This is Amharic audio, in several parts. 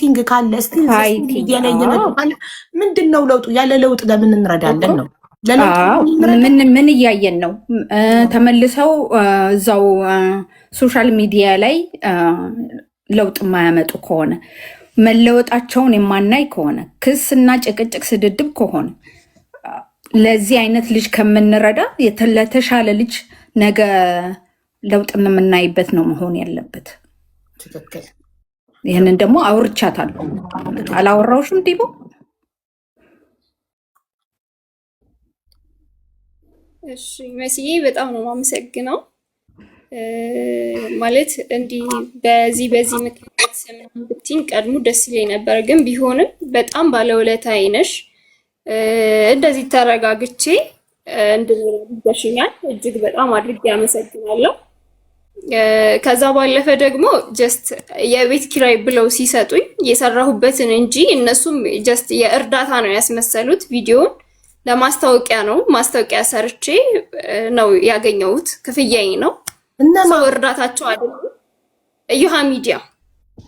ፋይቲንግ ካለ እስቲ ሚዲያ ላይ እየመጡ ካለ ምንድነው ለውጡ? ያለ ለውጥ ለምን እንረዳለን ነው? ምን እያየን ነው? ተመልሰው እዛው ሶሻል ሚዲያ ላይ ለውጥ የማያመጡ ከሆነ መለወጣቸውን የማናይ ከሆነ ክስና ጭቅጭቅ ስድድብ ከሆነ ለዚህ አይነት ልጅ ከምንረዳ ለተሻለ ልጅ ነገ ለውጥ የምናይበት ነው መሆን ያለበት። ትክክል። ይህንን ደግሞ አውርቻታለሁ። አላወራውሽም ዲቦ? እሺ መስዬ በጣም ነው የማመሰግነው። ማለት እንዲህ በዚህ ምክንያት ምናምን ብትይኝ ቀድሞ ደስ ይለኝ ነበር፣ ግን ቢሆንም በጣም ባለውለታዬ ነሽ። እንደዚህ ተረጋግቼ እንድንረዳሽኛል እጅግ በጣም አድርጌ አመሰግናለሁ። ከዛ ባለፈ ደግሞ ጀስት የቤት ኪራይ ብለው ሲሰጡኝ የሰራሁበትን እንጂ እነሱም ጀስት የእርዳታ ነው ያስመሰሉት። ቪዲዮን ለማስታወቂያ ነው ማስታወቂያ ሰርቼ ነው ያገኘሁት፣ ክፍያዬ ነው። ሰው እርዳታቸው አይደለም። እዩሃ ሚዲያ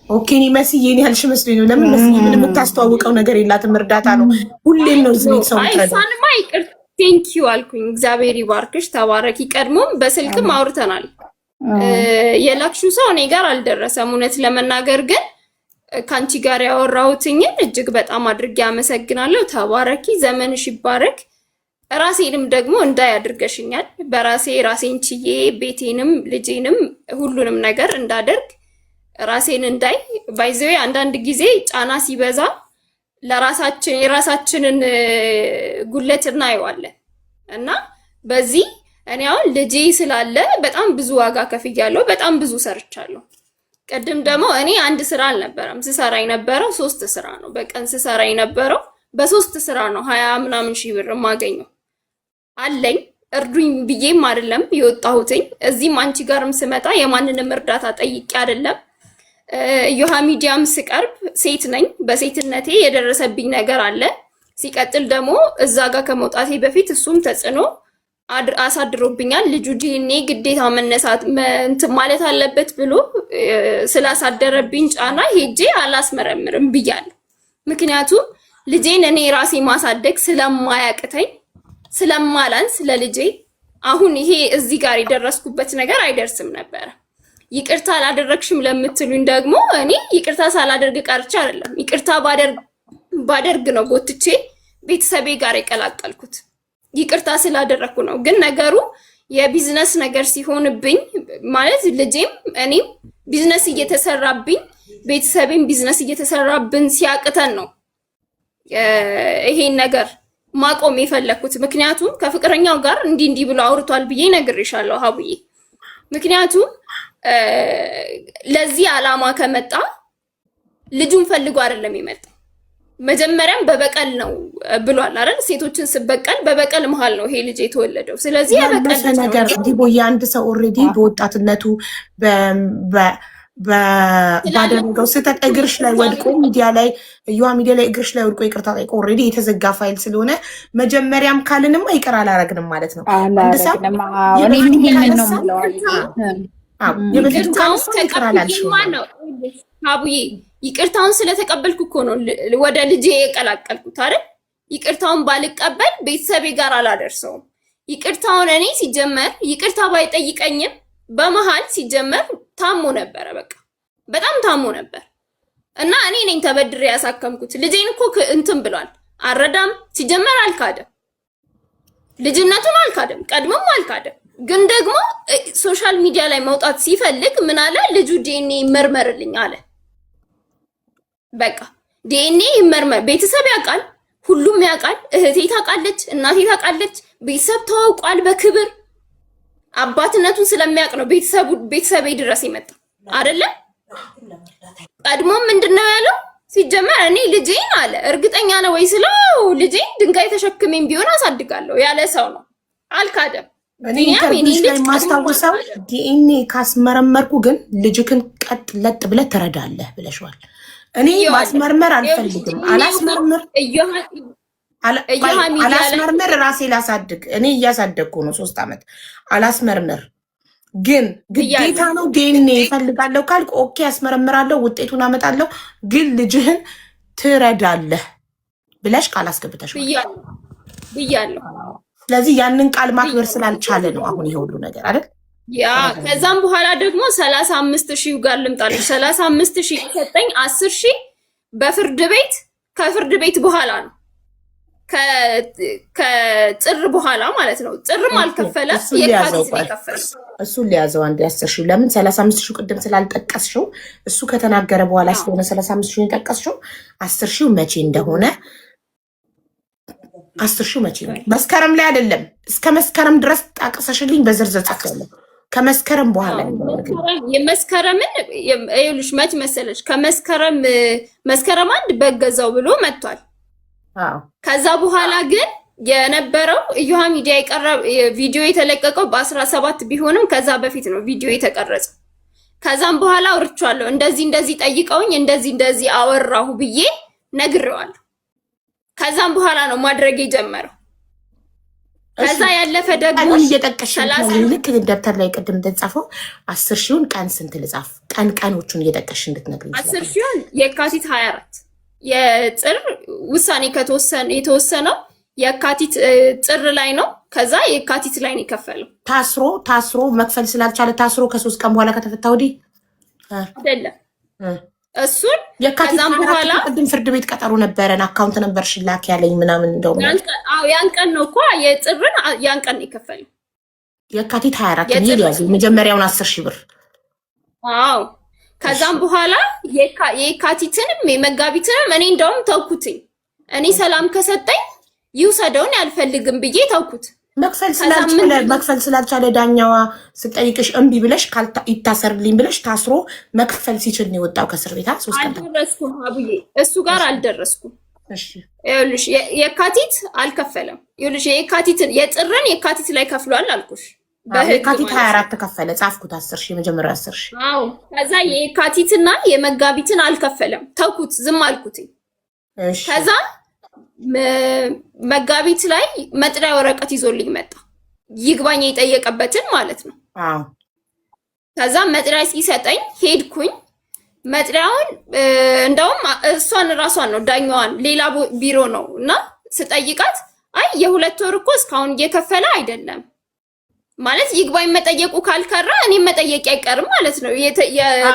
ኦኬ። እኔ መስዬ እኔ ያልሽ መስሎኝ ነው። ለምን መስዬ ምን የምታስተዋውቀው ነገር የላትም፣ እርዳታ ነው ሁሌም ነው እዚህ ሰው ትረዳ። አይሳንማ ይቅር ቴንክ ዩ አልኩኝ። እግዚአብሔር ይባርክሽ፣ ተባረኪ። ቀድሞም በስልክም አውርተናል። የላክሽው ሰው እኔ ጋር አልደረሰም። እውነት ለመናገር ግን ከአንቺ ጋር ያወራሁትኝን እጅግ በጣም አድርጌ አመሰግናለሁ። ተባረኪ፣ ዘመንሽ ይባረክ። ራሴንም ደግሞ እንዳይ አድርገሽኛል። በራሴ ራሴን ችዬ ቤቴንም ልጄንም ሁሉንም ነገር እንዳደርግ ራሴን እንዳይ ባይዘው አንዳንድ ጊዜ ጫና ሲበዛ የራሳችንን ጉለት እናየዋለን እና በዚህ እኔ አሁን ልጄ ስላለ በጣም ብዙ ዋጋ ከፍያለሁ። በጣም ብዙ ሰርቻለሁ። ቀደም ደግሞ እኔ አንድ ስራ አልነበረም ስሰራ የነበረው 3 ስራ ነው። በቀን ስሰራ የነበረው በ3 ስራ ነው 20 ምናምን ሺህ ብር ማገኘው አለኝ። እርዱኝ ብዬም አይደለም የወጣሁትኝ። እዚህም አንቺ ጋርም ስመጣ የማንንም እርዳታ ጠይቄ አይደለም። እዩሃ ሚዲያም ስቀርብ ሴት ነኝ። በሴትነቴ የደረሰብኝ ነገር አለ። ሲቀጥል ደግሞ እዛ ጋር ከመውጣቴ በፊት እሱም ተጽዕኖ አሳድሮብኛል። ልጁ ዲኤንኤ ግዴታ መነሳት እንትን ማለት አለበት ብሎ ስላሳደረብኝ ጫና ሄጄ አላስመረምርም ብያለሁ። ምክንያቱም ልጄን እኔ ራሴ ማሳደግ ስለማያቅተኝ ስለማላንስ ለልጄ አሁን ይሄ እዚህ ጋር የደረስኩበት ነገር አይደርስም ነበረ። ይቅርታ አላደረግሽም ለምትሉኝ ደግሞ እኔ ይቅርታ ሳላደርግ ቀርቼ አይደለም። ይቅርታ ባደርግ ነው ጎትቼ ቤተሰቤ ጋር የቀላቀልኩት። ይቅርታ ስላደረኩ ነው። ግን ነገሩ የቢዝነስ ነገር ሲሆንብኝ ማለት ልጄም እኔም ቢዝነስ እየተሰራብኝ ቤተሰቤም ቢዝነስ እየተሰራብን ሲያቅተን ነው ይሄን ነገር ማቆም የፈለኩት። ምክንያቱም ከፍቅረኛው ጋር እንዲህ ብሎ አውርቷል ብዬ ነግሬሻለሁ ሀቡዬ። ምክንያቱም ለዚህ ዓላማ ከመጣ ልጁን ፈልጎ አይደለም የመጣው። መጀመሪያም በበቀል ነው ብሏል አይደል? ሴቶችን ስበቀል በበቀል መሃል ነው ይሄ ልጅ የተወለደው። ስለዚህ የበቀል ነገር ዲቦ የአንድ ሰው ኦልሬዲ በወጣትነቱ ባደረገው ስህተት እግርሽ ላይ ወድቆ ሚዲያ ላይ እዩሃ ሚዲያ ላይ እግርሽ ላይ ወድቆ ይቅርታ ጠይቆ ኦልሬዲ የተዘጋ ፋይል ስለሆነ መጀመሪያም ካልንማ ይቅር አላረግንም ማለት ነው። አቡዬ ይቅርታውን ስለተቀበልኩ እኮ ነው ወደ ልጄ የቀላቀልኩት አይደል? ይቅርታውን ባልቀበል ቤተሰቤ ጋር አላደርሰውም። ይቅርታውን እኔ ሲጀመር ይቅርታ ባይጠይቀኝም በመሃል ሲጀመር ታሞ ነበረ። በቃ በጣም ታሞ ነበር እና እኔ ነኝ ተበድሬ ያሳከምኩት። ልጄን እኮ እንትን ብሏል። አረዳም ሲጀመር አልካደም፣ ልጅነቱን አልካደም፣ ቀድሞም አልካደም። ግን ደግሞ ሶሻል ሚዲያ ላይ መውጣት ሲፈልግ ምን አለ? ልጁ ዲኤንኤ ይመርመርልኝ አለ። በቃ ዲኤንኤ ይመርመር። ቤተሰብ ያውቃል፣ ሁሉም ያውቃል። እህቴ ታውቃለች፣ እናቴ ታውቃለች። ቤተሰብ ተዋውቋል በክብር አባትነቱን ስለሚያውቅ ነው ቤተሰቤ ድረስ ይመጣ አይደለም። ቀድሞም ምንድነው ያለው? ሲጀመር እኔ ልጄን አለ እርግጠኛ ነው ወይ ስለው ልጄን ድንጋይ ተሸክሜም ቢሆን አሳድጋለሁ ያለ ሰው ነው። አልካደም። እኔ ማስታወሰው ዲኤንኤ ካስመረመርኩ ግን ልጅክን ቀጥ ለጥ ብለህ ትረዳለህ ብለሽዋል። እኔ ማስመርመር አልፈልግም። አላስመርምር ራሴ ላሳድግ። እኔ እያሳደግኩ ነው 3 ዓመት። አላስመርምር ግን ግዴታ ነው ዲኤንኤ ይፈልጋለሁ ካልክ ኦኬ ያስመረምራለሁ፣ ውጤቱን አመጣለሁ፣ ግን ልጅህን ትረዳለህ ብለሽ ቃል አስገብተሽ ብያለሁ። ስለዚህ ያንን ቃል ማክበር ስላልቻለ ነው አሁን ይሄ ሁሉ ነገር አይደል? ያ ከዛም በኋላ ደግሞ 35,000 ጋር ልምጣለች። 35,000 የሰጠኝ 10,000 በፍርድ ቤት ከፍርድ ቤት በኋላ ነው ከጥር በኋላ ማለት ነው። ጥርም አልከፈለ የካቲት ነው የከፈለ። እሱን ሊያዘው አንድ 10,000 ለምን 35,000 ቅድም ስላልጠቀስሽው እሱ ከተናገረ በኋላ ስለሆነ 35,000 የጠቀስሽው 10,000 መቼ እንደሆነ 10,000 መቼ ነው? መስከረም ላይ አይደለም፣ እስከ መስከረም ድረስ ጠቅሰሽልኝ በዝርዝር ጽፌያለሁ። ከመስከረም በኋላ የመስከረምን ይኸውልሽ መች መሰለሽ መስከረም 1 በገዛው ብሎ መጥቷል። ከዛ በኋላ ግን የነበረው እዮሃ ሚዲያ የቀረበ ቪዲዮ የተለቀቀው በ17 ቢሆንም ከዛ በፊት ነው ቪዲዮ የተቀረጸው። ከዛም በኋላ አውርቻለሁ። እንደዚህ ጠይቀውኝ እንደዚህ አወራሁ ብዬ ነግሬዋለሁ። ከዛም በኋላ ነው ማድረግ የጀመረው። ከዛ ያለፈ ደግሞ እየጠቀሽ ልክ ደብተር ላይ ቅድም እንደተጻፈው 10,000ን ቀን ስንት ልጻፍ? ቀኖቹን እየጠቀሽ እንድትነግሪኝ። 10,000ን የካቲት 24 የጥር ውሳኔ የተወሰነው የካቲት ጥር ላይ ነው። ከዛ የካቲት ላይ ነው የከፈለው። ታስሮ መክፈል ስላልቻለ ታስሮ ከ3 ቀን በኋላ ከተፈታ ወዲህ አይደለም እሱን ከዛም በኋላ ቅድም ፍርድ ቤት ቀጠሮ ነበረን። አካውንት ነበር ሽላክ ያለኝ ምናምን እንደውም ያን ቀን ነው እኮ የጥርን ያን ቀን የከፈለው የካቲት 24 ነው ያዘ መጀመሪያውን 10,000 ብር። አዎ ከዛም በኋላ የካቲትንም የመጋቢትንም እኔ እንደውም ተውኩትኝ። እኔ ሰላም ከሰጠኝ ይውሰደውን ያልፈልግም ብዬ ተውኩት። መክፈል ስላልቻለ ዳኛዋ ስጠይቅሽ እምቢ ብለሽ ይታሰርልኝ ብለሽ ታስሮ መክፈል ሲችል ነው የወጣው ከእስር ቤት። አልደረስኩም አብዬ እሱ ጋር አልደረስኩም። ይኸውልሽ የካቲት አልከፈለም። ይኸውልሽ የጥርን የካቲት ላይ ከፍሏል አልኩሽ። የካቲት 24 ተከፈለ። ጻፍኩት 10,000 የመጀመሪያ 10,000። አዎ ከዛ የካቲትና የመጋቢትን አልከፈለም። ተውኩት፣ ዝም አልኩት። ከዛ መጋቢት ላይ መጥሪያ ወረቀት ይዞልኝ መጣ። ይግባኝ የጠየቀበትን ማለት ነው። ከዛ መጥሪያ ሲሰጠኝ ሄድኩኝ። መጥሪያውን እንደውም ራሷን ነው ዳኛዋን ሌላ ቢሮ ነው እና ስጠይቃት አይ የ2 ወር እኮ እስካሁን እየከፈለ አይደለም ማለት ይግባኝ መጠየቁ ካልከራ እኔም መጠየቅ አይቀርም ማለት ነው።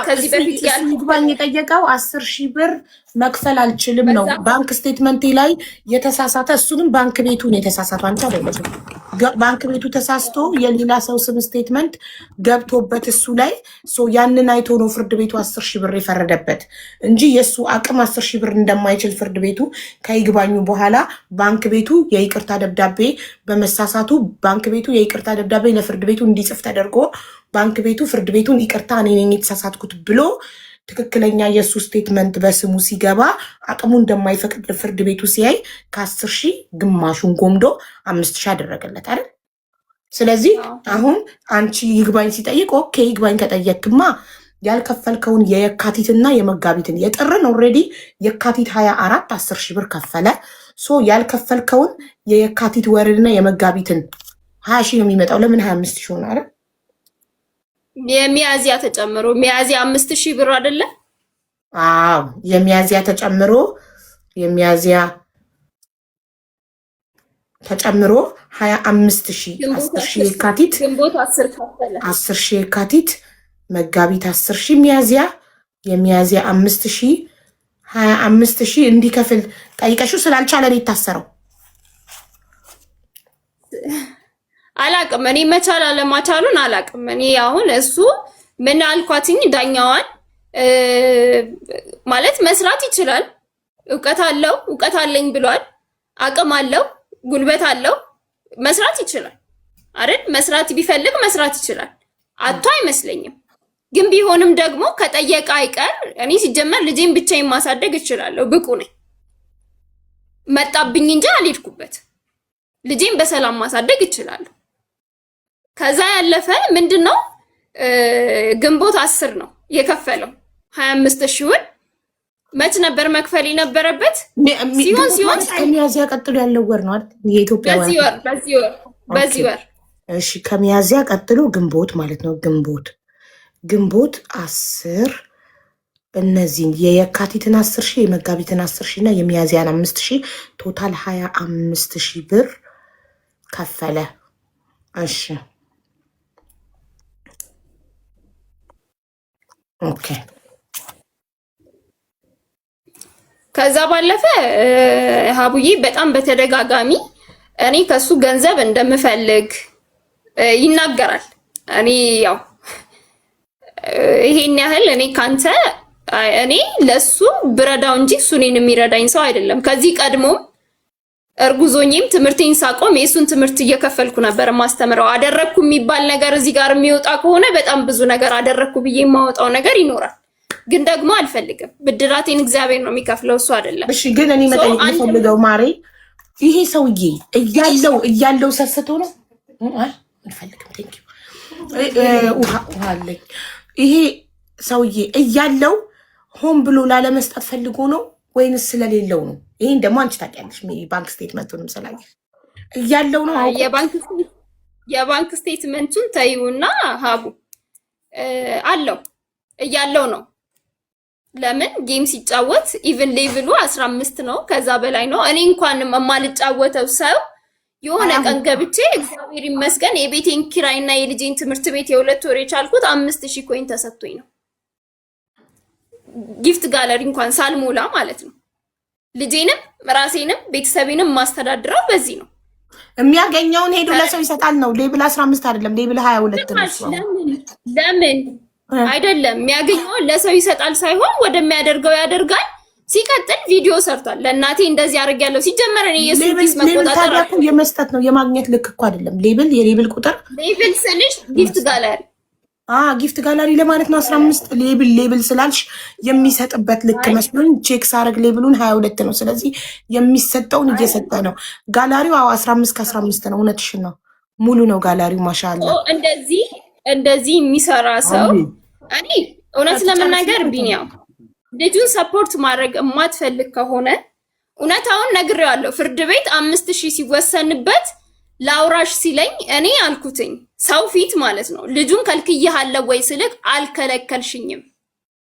ከዚህ በፊት ይግባኝ የጠየቀው 10,000 ብር መክፈል አልችልም ነው ባንክ ስቴትመንቴ ላይ የተሳሳተ። እሱንም ባንክ ቤቱን የተሳሳተው አንቺ አይደለም። ባንክ ቤቱ ተሳስቶ የሌላ ሰው ስም ስቴትመንት ገብቶበት እሱ ላይ ያንን አይቶ ነው ፍርድ ቤቱ 10,000 ብር የፈረደበት እንጂ የእሱ አቅም 10,000 ብር እንደማይችል ፍርድ ቤቱ ከይግባኙ በኋላ ባንክ ቤቱ የይቅርታ ደብዳቤ በመሳሳቱ ባንክ ቤቱ የይቅርታ ደብዳቤ ለፍርድ ቤቱ እንዲጽፍ ተደርጎ ባንክ ቤቱ ፍርድ ቤቱን ይቅርታ እኔ ነኝ የተሳሳትኩት ብሎ ትክክለኛ የእሱ ስቴትመንት በስሙ ሲገባ አቅሙ እንደማይፈቅድ ፍርድ ቤቱ ሲያይ ከ10,000 ግማሹን ጎምዶ 5,000 አደረገለት አይደል? ስለዚህ አሁን አንቺ ይግባኝ ሲጠይቅ ኦኬ ይግባኝ ከጠየቅማ ያልከፈልከውን የየካቲትና የመጋቢትን የጥርን ኦልሬዲ የካቲት 24 10,000 ብር ከፈለ። ያልከፈልከውን የየካቲት ወርንና የመጋቢትን 20,000 ነው የሚመጣው። ለምን 25,000 ሆነ አይደል? የሚያዚያ ተጨምሮ ሚያዚያ 5,000 ብር አይደለ? አዎ የሚያዚያ ተጨምሮ 25,000 10,000 የካቲት ግንቦት 10 ከፈለ 10,000 የካቲት መጋቢት 10,000 የሚያዚያ 5,000 25,000 እንዲከፍል ጠይቀሽው ስላልቻለ ነው የታሰረው። አላቅም እኔ መቻል አለማቻሉን አላቅም። እኔ አሁን እሱ ምን አልኳትኝ ዳኛዋን ማለት መስራት ይችላል፣ እውቀት አለኝ ብሏል፣ አቅም አለው፣ ጉልበት አለው፣ መስራት ይችላል አይደል? መስራት ቢፈልግ መስራት ይችላል። አቶ አይመስለኝም። ግን ቢሆንም ደግሞ ከጠየቀ አይቀር እኔ ሲጀመር ልጄን ብቻዬን ማሳደግ እችላለሁ፣ ብቁ ነኝ። መጣብኝ እንጂ አልሄድኩበት። ልጄን በሰላም ማሳደግ እችላለሁ። ከዛ ያለፈ ምንድነው ግንቦት 10 ነው የከፈለው 25,000 መች ነበር መክፈል የነበረበት? ሲሆን ከሚያዚያ ቀጥሎ ያለው ወር ነው አይደል? የኢትዮጵያ በዚህ ወር እሺ ከሚያዚያ ቀጥሎ ግንቦት ማለት ነው። ግንቦት 10 እነዚህን የየካቲትን 10,000 የመጋቢትን 10,000 እና የሚያዚያን 5,000 ቶታል 25,000 ብር ከፈለ። እሺ ኦኬ። ከዛ ባለፈ ሀቡዬ በጣም በተደጋጋሚ እኔ ከሱ ገንዘብ እንደምፈልግ ይናገራል። እኔ ያው ይሄን ያህል እኔ ካንተ እኔ ለሱ ብረዳው እንጂ እሱ እኔን የሚረዳኝ ሰው አይደለም። ከዚህ ቀድሞም እርጉዞኝም ትምህርቴን ሳቆም የእሱን ትምህርት እየከፈልኩ ነበር ማስተምረው። አደረግኩ የሚባል ነገር እዚህ ጋር የሚወጣ ከሆነ በጣም ብዙ ነገር አደረግኩ ብዬ የማወጣው ነገር ይኖራል። ግን ደግሞ አልፈልግም። ብድራቴን እግዚአብሔር ነው የሚከፍለው፣ እሱ አይደለም። እሺ ግን እኔ መጠየቅ የምፈልገው ማሬ፣ ይሄ ሰውዬ እያለው ሰስቶ ነው አልፈልግም። ቴንክ ዩ ውሃ አለኝ። ይሄ ሰውዬ እያለው ሆን ብሎ ላለመስጠት ፈልጎ ነው ወይንስ ስለሌለው ነው? ይሄን ደግሞ አንቺ ታውቂያለሽ። ባንክ ስቴትመንቱንም ስላየሽ እያለው ነው። የባንክ ስቴትመንቱን ተይውና ሀቡ አለው እያለው ነው። ለምን ጌም ሲጫወት ኢቭን ሌቭሉ 15 ነው፣ ከዛ በላይ ነው። እኔ እንኳን የማልጫወተው ሰው የሆነ ቀን ገብቼ እግዚአብሔር ይመስገን የቤቴን ኪራይና የልጄን ትምህርት ቤት የ2 ወር የቻልኩት 5,000 ኮይን ተሰጥቶኝ ነው። ጊፍት ጋለሪ እንኳን ሳልሞላ ማለት ነው። ልጄንም ራሴንም ቤተሰቤንም ማስተዳድረው በዚህ ነው። የሚያገኘውን ሄዶ ለሰው ይሰጣል ነው። ሌብል 15 አይደለም፣ ሌብል 22 ነው። ለምን አይደለም የሚያገኘውን ለሰው ይሰጣል ሳይሆን ወደሚያደርገው ያደርጋል። ሲቀጥል ቪዲዮ ሰርቷል። ለእናቴ እንደዚህ አድርጌያለሁ። ሲጀመር እኔ የሱስ መቆጣጠር የመስጠት ነው የማግኘት ልክ እኮ አይደለም። ሌብል የሌብል ቁጥር ሌብል ስልሽ ጊፍት ጋለሪ ጊፍት ጋለሪ ለማለት ነው። 15 ሌብል ስላልሽ የሚሰጥበት ልክ መስሎኝ ቼክ ሳረግ ሌብሉን 22 ነው። ስለዚህ የሚሰጠውን እየሰጠ ነው። ጋላሪው 15 ከ15 ነው። እውነትሽን ነው። ሙሉ ነው ጋላሪው። ማሻአላ እንደዚህ የሚሰራ ሰው እኔ እውነት ለመናገር ቢኒያም ልጁን ሰፖርት ማድረግ የማትፈልግ ከሆነ እውነታውን ነግሬዋለሁ። ፍርድ ቤት 5,000 ሲወሰንበት ላውራሽ ሲለኝ እኔ አልኩትኝ ሰው ፊት ማለት ነው ልጁን ከልክዬሃለሁ ወይ ስልክ አልከለከልሽኝም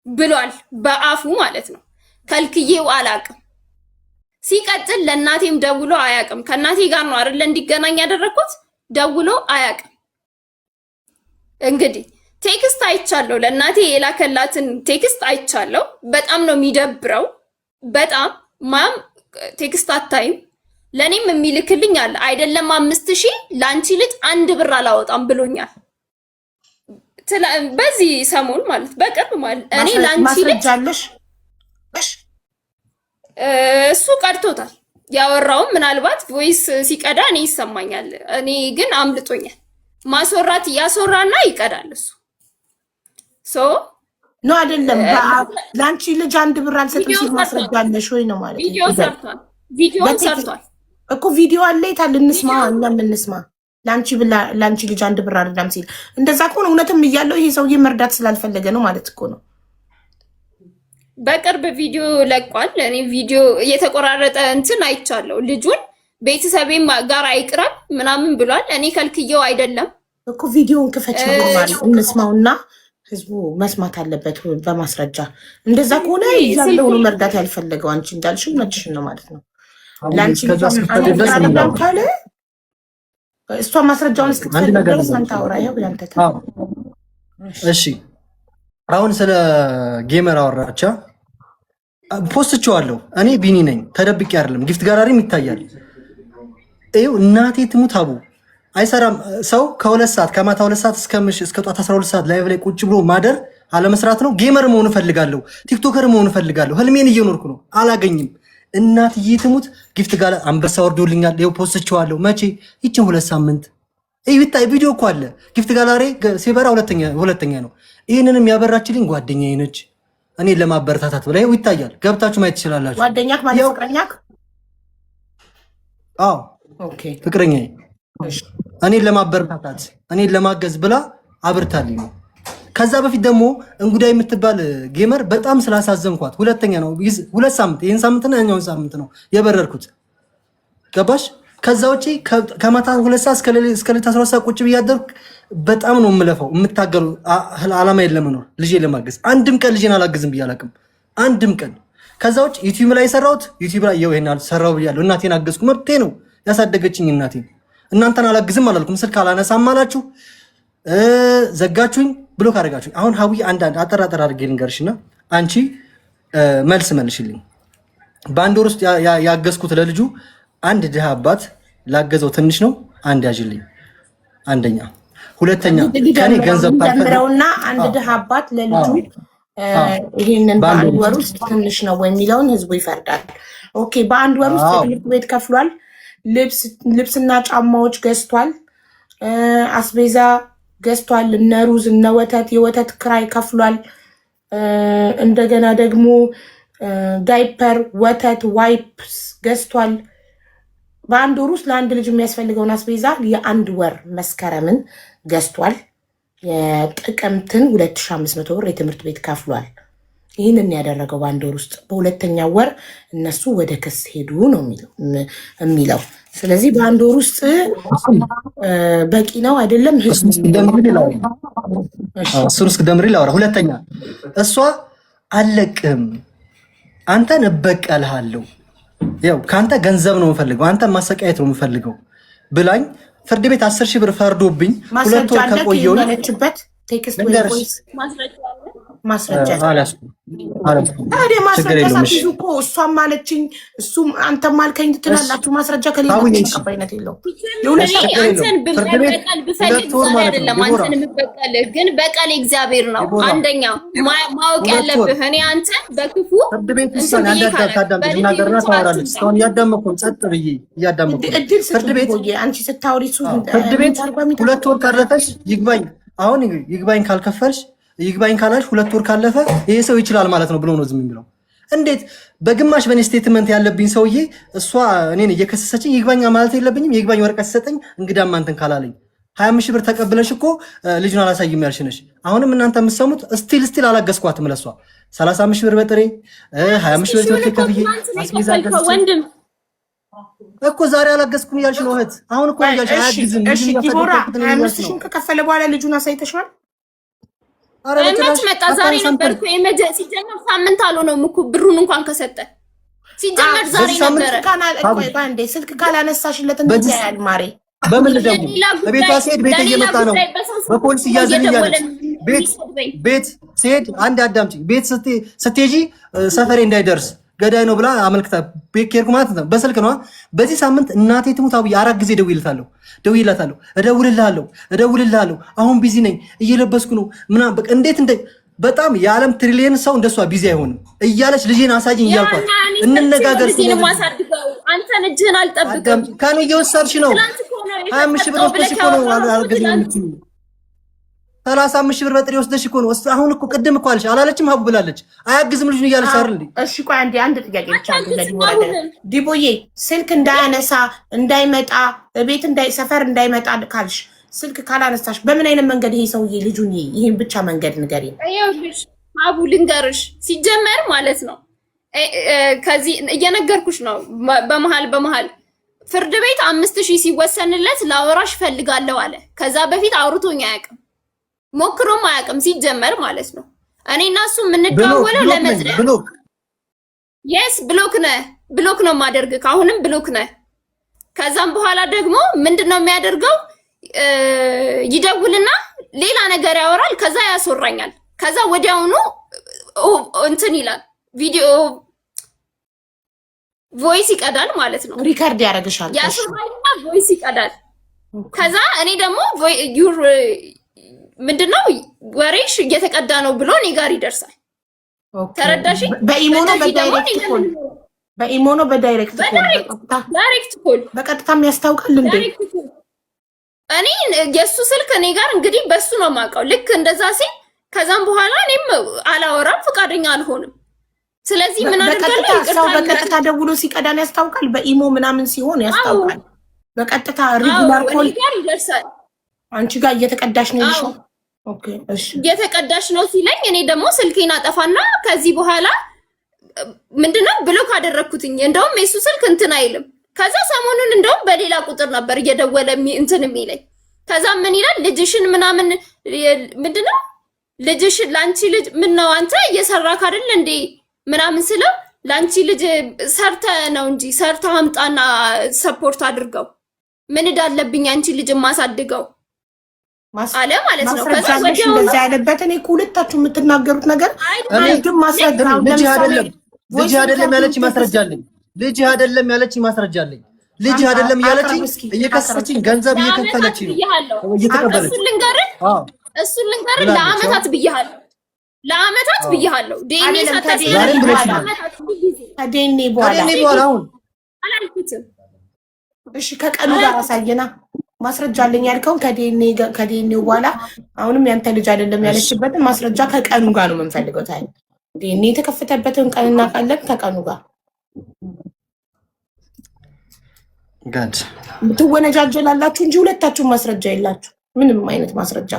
ብሏል። በአፉ ማለት ነው። ከልክዬው አላቅም። ሲቀጥል ለእናቴም ደውሎ አያቅም። ከእናቴ ጋር ነው አይደለ እንዲገናኝ ያደረኩት። ደውሎ አያቅም። እንግዲህ ቴክስት አይቻለሁ። ለእናቴ የላከላትን ቴክስት አይቻለሁ። በጣም ነው የሚደብረው። በጣም ማም ቴክስት አታይም። ለኔም የሚልክልኝ አለ አይደለም 5,000 ላንቺ ልጅ 1 ብር አላወጣም ብሎኛል። በዚህ ሰሞን ማለት በቅርብ ማለት እኔ ላንቺ ልጅ እሱ ቀድቶታል። ያወራውም ምናልባት ቮይስ ሲቀዳ እኔ ይሰማኛል። እኔ ግን አምልጦኛል። ማስወራት ያስወራና ይቀዳል እሱ ኖ አይደለም። ላንቺ ልጅ 1 ብር አልሰጥም ሲል ማስረጃለሽ ወይ ነው ማለት ነው። ቪዲዮ ሰርቷል እኮ ቪዲዮ አለ። የታል እንስማ፣ እኛም እንስማ። ላንቺ ልጅ 1 ብር አይደለም ሲል እንደዛ ከሆነ እውነትም እያለው ይሄ ሰውዬ መርዳት ስላልፈለገ ነው ማለት እኮ ነው። በቅርብ ቪዲዮ ለቋል። እኔ ቪዲዮ እየተቆራረጠ እንትን አይቻለሁ። ልጁን ቤተሰቤም ጋር አይቅረብ ምናምን ብሏል። እኔ ከልክየው አይደለም እኮ ቪዲዮውን ክፈች ነው ማለት እንስማውና ህዝቡ መስማት አለበት በማስረጃ። እንደዛ ከሆነ እያለው ነው መርዳት ያልፈለገው። አንቺ እንዳልሽው መችሽን ነው ማለት ነው። ላንቺ ካለ እሷ ማስረጃውን እስክትፈልግ ድረስ አንተ አውራ። ይኸው ያንተ እሺ። አሁን ስለ ጌመር አወራቻ ፖስትቼዋለሁ። እኔ ቢኒ ነኝ፣ ተደብቄ አይደለም። ጊፍት ጋላሪም ይታያል። ይኸው እናቴ ትሙት አቡ አይሰራም። ሰው ከ2 ሰዓት ከማታ 2 ሰዓት እስከ ጧት 12 ሰዓት ላይቭ ላይ ቁጭ ብሎ ማደር አለመስራት ነው። ጌመር መሆን እፈልጋለሁ፣ ቲክቶከር መሆን እፈልጋለሁ። ህልሜን እየኖርኩ ነው፣ አላገኝም። እናትዬ ትሙት ጊፍት ጋር አንበሳ ወርዶልኛል። ይኸው ፖስትቼዋለሁ። መቼ? ይችን 2 ሳምንት ይታይ ቪዲዮ እኮ አለ። ጊፍት ጋላሪ ሲበራ ሁለተኛ ነው። ይህንንም ያበራችልኝ ጓደኛዬ ነች። እኔን ለማበረታታት ብላ ይኸው ይታያል። ገብታችሁ ማየት ትችላላችሁ። ጓደኛክ ማለት ፍቅረኛክ? አዎ ኦኬ፣ ፍቅረኛዬ እኔን ለማበረታታት እኔን ለማገዝ ብላ አብርታልኝ ነው። ከዛ በፊት ደግሞ እንጉዳይ የምትባል ጌመር በጣም ስላሳዘንኳት ሁለተኛ ነው 2 ሳምንት ይሄን ሳምንትና ያኛውን ሳምንት ነው የበረርኩት። ገባሽ? ከዛ ውጪ ከማታ 2 ሰዓት እስከ ሌሊት 12 ሰዓት ቁጭ ብያደርኩ በጣም ነው የምለፈው የምታገሉ አላማ የለም ነው ልጄ ለማገዝ አንድም ቀን ልጄን አላገዝም ብዬ አላውቅም አንድም ቀን። ከዛ ውጪ ዩቲዩብ ላይ ሰራሁት ዩቲዩብ ላይ ይሄናል ሰራው ብያለሁ። እናቴን አገዝኩ መብቴ ነው ያሳደገችኝ እናቴ። እናንተን አላግዝም አላልኩም። ስልክ አላነሳም አላችሁ ዘጋችሁኝ ብሎክ አደረጋችሁኝ። አሁን ሀዊ አንዳንድ አጠራጠር አድርጌ ልንገርሽና አንቺ መልስ መልሽልኝ። በአንድ ወር ውስጥ ያገዝኩት ለልጁ አንድ ድሃ አባት ላገዘው ትንሽ ነው። አንድ ያዥልኝ። አንደኛ፣ ሁለተኛ ከኔ ገንዘብ ታከረውና አንድ ድሃ አባት ለልጁ ይሄንን በአንድ ወር ውስጥ ትንሽ ነው የሚለውን ህዝቡ ይፈርዳል። ኦኬ፣ በአንድ ወር ውስጥ ትምህርት ቤት ከፍሏል፣ ልብስና ጫማዎች ገዝቷል፣ አስቤዛ ገዝቷል፣ እነ ሩዝ እነ ወተት የወተት ክራይ ከፍሏል። እንደገና ደግሞ ዳይፐር፣ ወተት፣ ዋይፕስ ገዝቷል። በአንድ ወር ውስጥ ለአንድ ልጅ የሚያስፈልገውን አስቤዛ የአንድ ወር መስከረምን ገዝቷል። የጥቅምትን 2500 ብር የትምህርት ቤት ከፍሏል። ይህንን ያደረገው በአንድ ወር ውስጥ። በሁለተኛው ወር እነሱ ወደ ክስ ሄዱ ነው የሚለው። ስለዚህ በአንድ ወር ውስጥ በቂ ነው አይደለም? እሱን እስክ ደምሪ ላውራ። ሁለተኛ እሷ አለቅም አንተን እበቀልሃለሁ፣ ያው ከአንተ ገንዘብ ነው የምፈልገው፣ አንተ ማሰቃየት ነው የምፈልገው ብላኝ ፍርድ ቤት 10,000 ብር ፈርዶብኝ 2 ወር ከቆየሁ ማስረጃ እኮ እሷም ማለችኝ እሱም አንተም ማልከኝ ትላላችሁ። ማስረጃ ከሌላችሁ ተቀባይነት የለውም። አንተን በቀል ብፈልግ አይደለም አንተን የምበቀልህ፣ ግን በቀል እግዚአብሔር ነው። አንደኛ ማወቅ ያለብህ እኔ አንተን በክፉ ፍርድ ቤት ውሳኔ ታዳምጥ እናገርና ታወራለች። እስካሁን እያዳመኩ ጸጥ ብዬ እያዳመኩ ፍርድ ቤት አንቺ ስታወሪ ፍርድ ቤት 2 ወር ካለፈሽ ይግባኝ። አሁን ይግባኝ ካልከፈልሽ ይግባኝ ካላሽ 2 ወር ካለፈ ይሄ ሰው ይችላል ማለት ነው ብሎ ነው ዝም የሚለው። እንዴት በግማሽ በኔ ስቴትመንት ያለብኝ ሰውዬ እሷ እኔን እየከሰሰችኝ ይግባኝ ማለት የለብኝም? ይግባኝ ወረቀት ሲሰጠኝ እንግዳማ እንትን ካላለኝ 25,000 ብር ተቀብለሽ እኮ ልጁን አላሳይም ያልሽ ነሽ። አሁንም እናንተ የምትሰሙት ስቲል አላገዝኳትም ለሷ 35,000 ብር በጥሬ 25,000 ብር ትወርክ ከፍዬ አስሚዛ ወንድም እኮ ዛሬ አላገዝኩም ያልሽ ነው እህት። አሁን እኮ ያልሽ አያግዝም። እሺ ዲቦራ 25,000 ከከፈለ በኋላ ልጁን አሳይተሻል? እመት መጣ ዛሬ ነበርኩ ሲጀመር ሳምንት አልሆነውም እኮ ብሩን እንኳን ከሰጠ ሲጀመር ዛሬ ነበረ። አንዴ ስልክ ካላነሳሽለት እንደዚህ ያያል ማሬ። በምን ደግሞ በቤቷ ሲሄድ ቤት እየመጣ ነው በፖሊስ እያዘልኛለች። ቤት ሲሄድ አንድ አዳምጪ። ቤት ስትሄጂ ሰፈሬ እንዳይደርስ ገዳይ ነው ብላ አመልክታ ቤት ኬርኩ ማለት ነው። በስልክ ነው። በዚህ ሳምንት እናቴ ትሙት አብይ 4 ጊዜ ደውይላታለሁ፣ እደውልልሃለሁ አሁን ቢዚ ነኝ እየለበስኩ ነው ምናምን በቃ እንዴት በጣም የዓለም ትሪሊየን ሰው እንደሷ ቢዚ አይሆንም እያለች ልጄን አሳጅኝ እያልኳት እንነጋገር። አንተን እጅህን አልጠብቅም ካን እየወሰድሽ ነው 25,000 ብር ወስደሽ እኮ ነው አልገዝም የምትይው 35,000 ብር በጥሬ ወስደሽ እኮ ነው። አሁን እኮ ቅድም እኮ አለች አላለችም? ሀቡ ብላለች አያግዝም ልጅ እያለች አይደል እንዴ? እሺ ቆይ አንድ ጥያቄ ብቻ ዲቦዬ ስልክ እንዳያነሳ እንዳይመጣ ቤት ሰፈር እንዳይመጣ ካልሽ ስልክ ካላነሳሽ በምን አይነት መንገድ ይሄ ሰውዬ ልጁን ይሄን ብቻ መንገድ ንገሪኝ። ይኸውልሽ ሀቡ ልንገርሽ ሲጀመር ማለት ነው ከዚህ እየነገርኩሽ ነው። በመሃል ፍርድ ቤት 5,000 ሲወሰንለት ላወራሽ ፈልጋለሁ አለ። ከዛ በፊት አውርቶኝ አያውቅም፣ ሞክሮም አያውቅም ሲጀመር ማለት ነው። እኔ እና እሱ የምንደዋወለው ለመዝለያ የስ ብሎክ ነው ማደርግ ከአሁንም ብሎክ ነህ። ከዛም በኋላ ደግሞ ምንድነው የሚያደርገው? ይደውልና ሌላ ነገር ያወራል፣ ከዛ ያስወራኛል። ከዛ ወዲያውኑ እንትን ይላል፣ ቪዲዮ ቮይስ ይቀዳል ማለት ነው። ሪከርድ ያደርግሻል፣ ያስወራኝና ቮይስ ይቀዳል። ከዛ እኔ ደግሞ ምንድነው ወሬሽ እየተቀዳ ነው ብሎ እኔ ጋር ይደርሳል። ተረዳሽ? በኢሞ ነው በዳይሬክት ኮል በቀጥታም ያስታውቃል እንዴ? እኔ የሱ ስልክ እኔ ጋር እንግዲህ በሱ ነው የማውቀው። ልክ እንደዛ ሲል ከዛም በኋላ እኔም አላወራም፣ ፈቃደኛ አልሆንም። ስለዚህ ምን አደርጋለሁ? ሰው በቀጥታ ደውሎ ሲቀዳን ያስታውቃል። በኢሞ ምናምን ሲሆን ያስታውቃል። በቀጥታ ሪጉላር ኮል ይደርሳል። አንቺ ጋር እየተቀዳሽ ነው ይልሽ። ኦኬ እሺ፣ እየተቀዳሽ ነው ሲለኝ እኔ ደግሞ ስልኬን አጠፋና ከዚህ በኋላ ምንድነው ብሎክ አደረኩትኝ። እንደውም የሱ ስልክ እንትን አይልም። ከዛ ሰሞኑን እንደውም በሌላ ቁጥር ነበር እየደወለ እንትን የሚለኝ። ከዛ ምን ይላል ልጅሽን ምናምን ምንድነው ልጅሽን ላንቺ ልጅ ምን ነው አንተ እየሰራክ አይደል እንዴ ምናምን ስለው ላንቺ ልጅ ሰርተ ነው እንጂ ሰርተ አምጣና ሰፖርት አድርገው ምን እንዳለብኝ አንቺ ልጅ ማሳድገው አለ ማለት ነው። ከዛ ወዲያው እንደዛ ያለበት እኔ ሁለታችሁ የምትናገሩት ነገር አንድም ማስረጃ ልጅ አይደለም ያለችኝ ማስረጃ አለኝ። ልጅ አይደለም ያለችኝ ማስረጃ አለኝ። ልጅ አይደለም ያለችኝ እየከሰሰችኝ ገንዘብ እየከፈለችኝ ነው እየተቀበለች። እሱን ልንገርህ ለአመታት ብያለሁ። ለአመታት ብያለሁ። ዴኒ ከዴኒ በኋላ አሁን አላልኩትም። እሺ ከቀኑ ጋር አሳየና ማስረጃ አለኝ ያልከውን ከዴኒው በኋላ አሁንም ያንተ ልጅ አይደለም ያለችበትን ማስረጃ ከቀኑ ጋር ነው የምንፈልገው። ታይ ዴኒ የተከፈተበትን ቀን እናውቃለን። ከቀኑ ጋር ጋድ ትወነጃጀላላችሁ እንጂ ሁለታችሁ ማስረጃ የላችሁ። ምንም አይነት ማስረጃ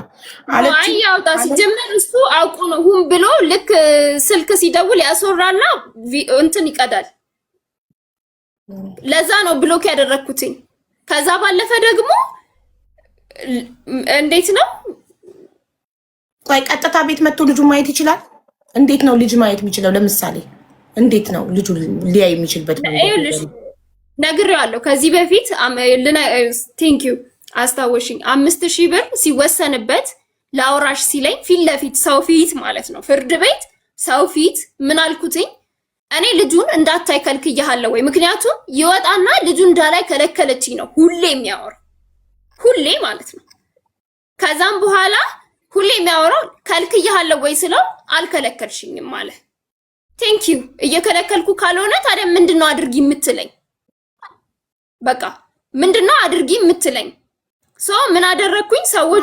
አለች። ያውጣ ሲጀመር እሱ አውቆ ነው ሁን ብሎ ልክ ስልክ ሲደውል ያስወራና እንትን ይቀዳል። ለዛ ነው ብሎክ ያደረኩትኝ። ከዛ ባለፈ ደግሞ እንዴት ነው ቆይ ቀጥታ ቤት መጥቶ ልጁ ማየት ይችላል? እንዴት ነው ልጅ ማየት የሚችለው? ለምሳሌ እንዴት ነው ልጁ ሊያይ የሚችልበት? ነግሬዋለሁ ከዚህ በፊት ቴንክ ዩ አስታወሽኝ። 5000 ብር ሲወሰንበት ለአውራሽ ሲለኝ ፊት ለፊት ሰው ፊት ማለት ነው ፍርድ ቤት ሰው ፊት ምን አልኩትኝ? እኔ ልጁን እንዳታይ ከልክያለሁ ወይ? ምክንያቱም ይወጣና ልጁን እንዳላይ ከለከለችኝ ነው ሁሌ የሚያወራው ሁሌ ማለት ነው። ከዛም በኋላ ሁሌ የሚያወራው ከልክያለሁ ወይ ስለው አልከለከልሽኝም ማለት ቴንክ ዩ። እየከለከልኩ ካልሆነ ታዲያ ምንድነው አድርጊ የምትለኝ? በቃ ምንድነው አድርጊ የምትለኝ? ሶ ምን አደረኩኝ? ሰዎቹ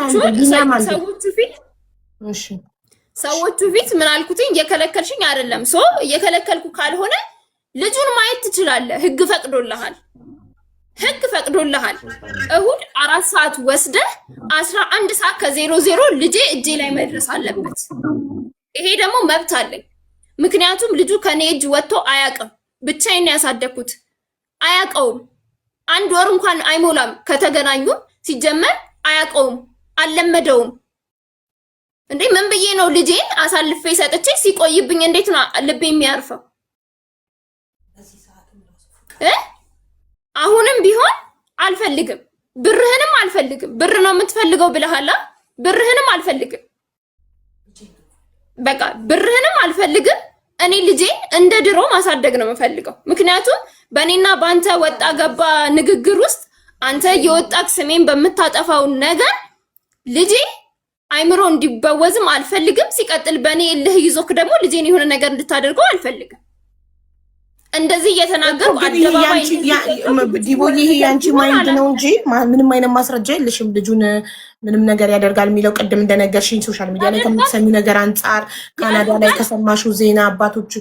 ፊት ምን አልኩትኝ? እየከለከልሽኝ አይደለም። ሶ እየከለከልኩ ካልሆነ ልጁን ማየት ትችላለህ። ህግ ፈቅዶልሃል። እሁድ 4 ሰዓት ወስደህ 11 ሰዓት ከ00 ልጄ እጄ ላይ መድረስ አለበት። ይሄ ደግሞ መብት አለኝ። ምክንያቱም ልጁ ከኔ እጅ ወጥቶ አያውቅም። ብቻዬን ያሳደኩት አያውቀውም። 1 ወር እንኳን አይሞላም ከተገናኙ። ሲጀመር አያውቀውም፣ አልለመደውም። እንዴ ምን ብዬ ነው ልጄን አሳልፌ ሰጥቼ ሲቆይብኝ እንዴት ነው ልቤ የሚያርፈው? አሁንም ቢሆን አልፈልግም፣ ብርህንም አልፈልግም። ብር ነው የምትፈልገው ብለሃላ፣ ብርህንም አልፈልግም። በቃ ብርህንም አልፈልግም። እኔ ልጄን እንደ ድሮ ማሳደግ ነው የምፈልገው። ምክንያቱም በእኔና በአንተ ወጣ ገባ ንግግር ውስጥ አንተ የወጣክ ስሜን በምታጠፋው ነገር ልጄ አይምሮ እንዲበወዝም አልፈልግም። ሲቀጥል በእኔ እልህ ይዞክ ደግሞ ልጄን የሆነ ነገር እንድታደርገው አልፈልግም። እንደዚህ እየተናገሩ አደባባይ ዲቦዬ ይሄ ያንቺ ማይንድ ነው እንጂ ምንም አይነት ማስረጃ የለሽም። ልጁን ምንም ነገር ያደርጋል የሚለው ቅድም እንደነገርሽኝ ሶሻል ሚዲያ ላይ ከምትሰሚ ነገር አንጻር ካናዳ ላይ ከሰማሽው ዜና አባቶች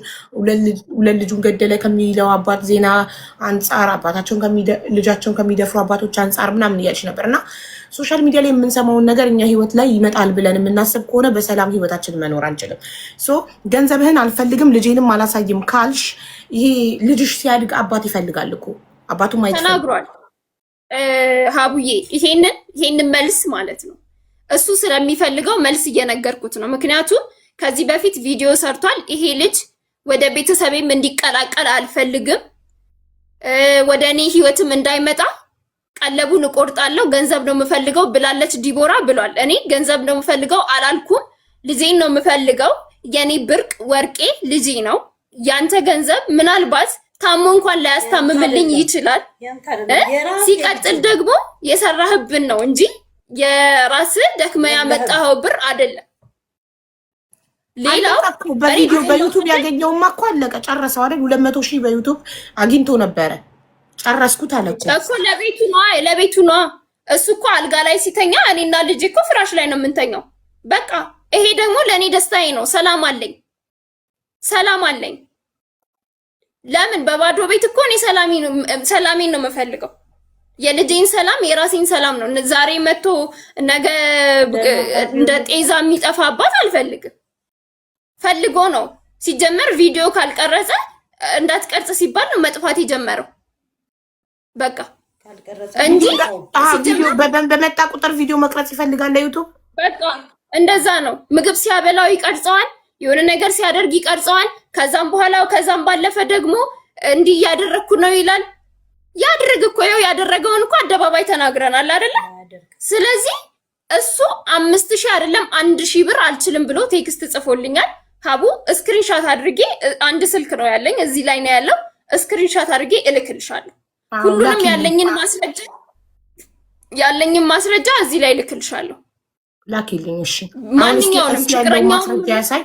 ሁለት ልጁን ገደለ ከሚለው አባት ዜና አንጻር ልጃቸውን ከሚደፍሩ አባቶች አንጻር ምናምን እያልሽ ነበር። እና ሶሻል ሚዲያ ላይ የምንሰማውን ነገር እኛ ህይወት ላይ ይመጣል ብለን የምናስብ ከሆነ በሰላም ህይወታችን መኖር አንችልም። ሶ ገንዘብህን አልፈልግም ልጄንም አላሳይም ካልሽ ይሄ ልጅሽ ሲያድግ አባት ይፈልጋል እኮ አባቱ ማየት ተናግሯል። ሀቡዬ ይሄንን መልስ ማለት ነው እሱ ስለሚፈልገው መልስ እየነገርኩት ነው። ምክንያቱም ከዚህ በፊት ቪዲዮ ሰርቷል። ይሄ ልጅ ወደ ቤተሰቤም እንዲቀላቀል አልፈልግም፣ ወደ እኔ ህይወትም እንዳይመጣ ቀለቡን እቆርጣለሁ፣ ገንዘብ ነው የምፈልገው ብላለች ዲቦራ ብሏል። እኔ ገንዘብ ነው የምፈልገው አላልኩም፣ ልጄን ነው የምፈልገው። የኔ ብርቅ ወርቄ ልጄ ነው። ያንተ ገንዘብ ምናልባት ታሞ እንኳን ላያስታምምልኝ ይችላል። ሲቀጥል ደግሞ የሰራህብን ነው እንጂ የራስህ ደክመህ ያመጣኸው ብር አይደለም። ሌላው በቪዲዮ በዩቲዩብ ያገኘውማ እኮ አለቀ ጨረሰው አይደል? 200,000 በዩቲዩብ አግኝቶ ነበረ። ጨረስኩት አለ እኮ ለቤቱ ነው። እሱ እኮ አልጋ ላይ ሲተኛ እኔና ልጄ እኮ ፍራሽ ላይ ነው የምንተኛው። በቃ ይሄ ደግሞ ለእኔ ደስታዬ ነው። ሰላም አለኝ። ለምን በባዶ ቤት እኮ እኔ ሰላሜን ነው የምፈልገው። የልጄን ሰላም የራሴን ሰላም ነው። ዛሬ መጥቶ ነገ እንደ ጤዛ የሚጠፋ አባት አልፈልግም። ፈልጎ ነው ሲጀመር ቪዲዮ ካልቀረጸ እንዳትቀርጽ ሲባል ነው መጥፋት የጀመረው። በቃ እንጂ ቪዲዮ በመጣ ቁጥር ቪዲዮ መቅረጽ ይፈልጋል ለዩቱብ። በቃ እንደዛ ነው። ምግብ ሲያበላው ይቀርጸዋል፣ የሆነ ነገር ሲያደርግ ይቀርጸዋል። ከዛም ባለፈ ደግሞ እንዲህ እያደረግኩ ነው ይላል። ያድርግ እኮ ያው ያደረገውን እኮ አደባባይ ተናግረናል አይደለ? ስለዚህ እሱ 5000 አይደለም 1000 ብር አልችልም ብሎ ቴክስት ጽፎልኛል። ሀቡ ስክሪንሻት አድርጌ አንድ ስልክ ነው ያለኝ እዚህ ላይ ነው ያለው። ስክሪንሻት አድርጌ እልክልሻለሁ። ሁሉንም ያለኝን ማስረጃ እዚህ ላይ እልክልሻለሁ። ላኪልኝ። እሺ ማንኛውንም ችግረኛው ያሳይ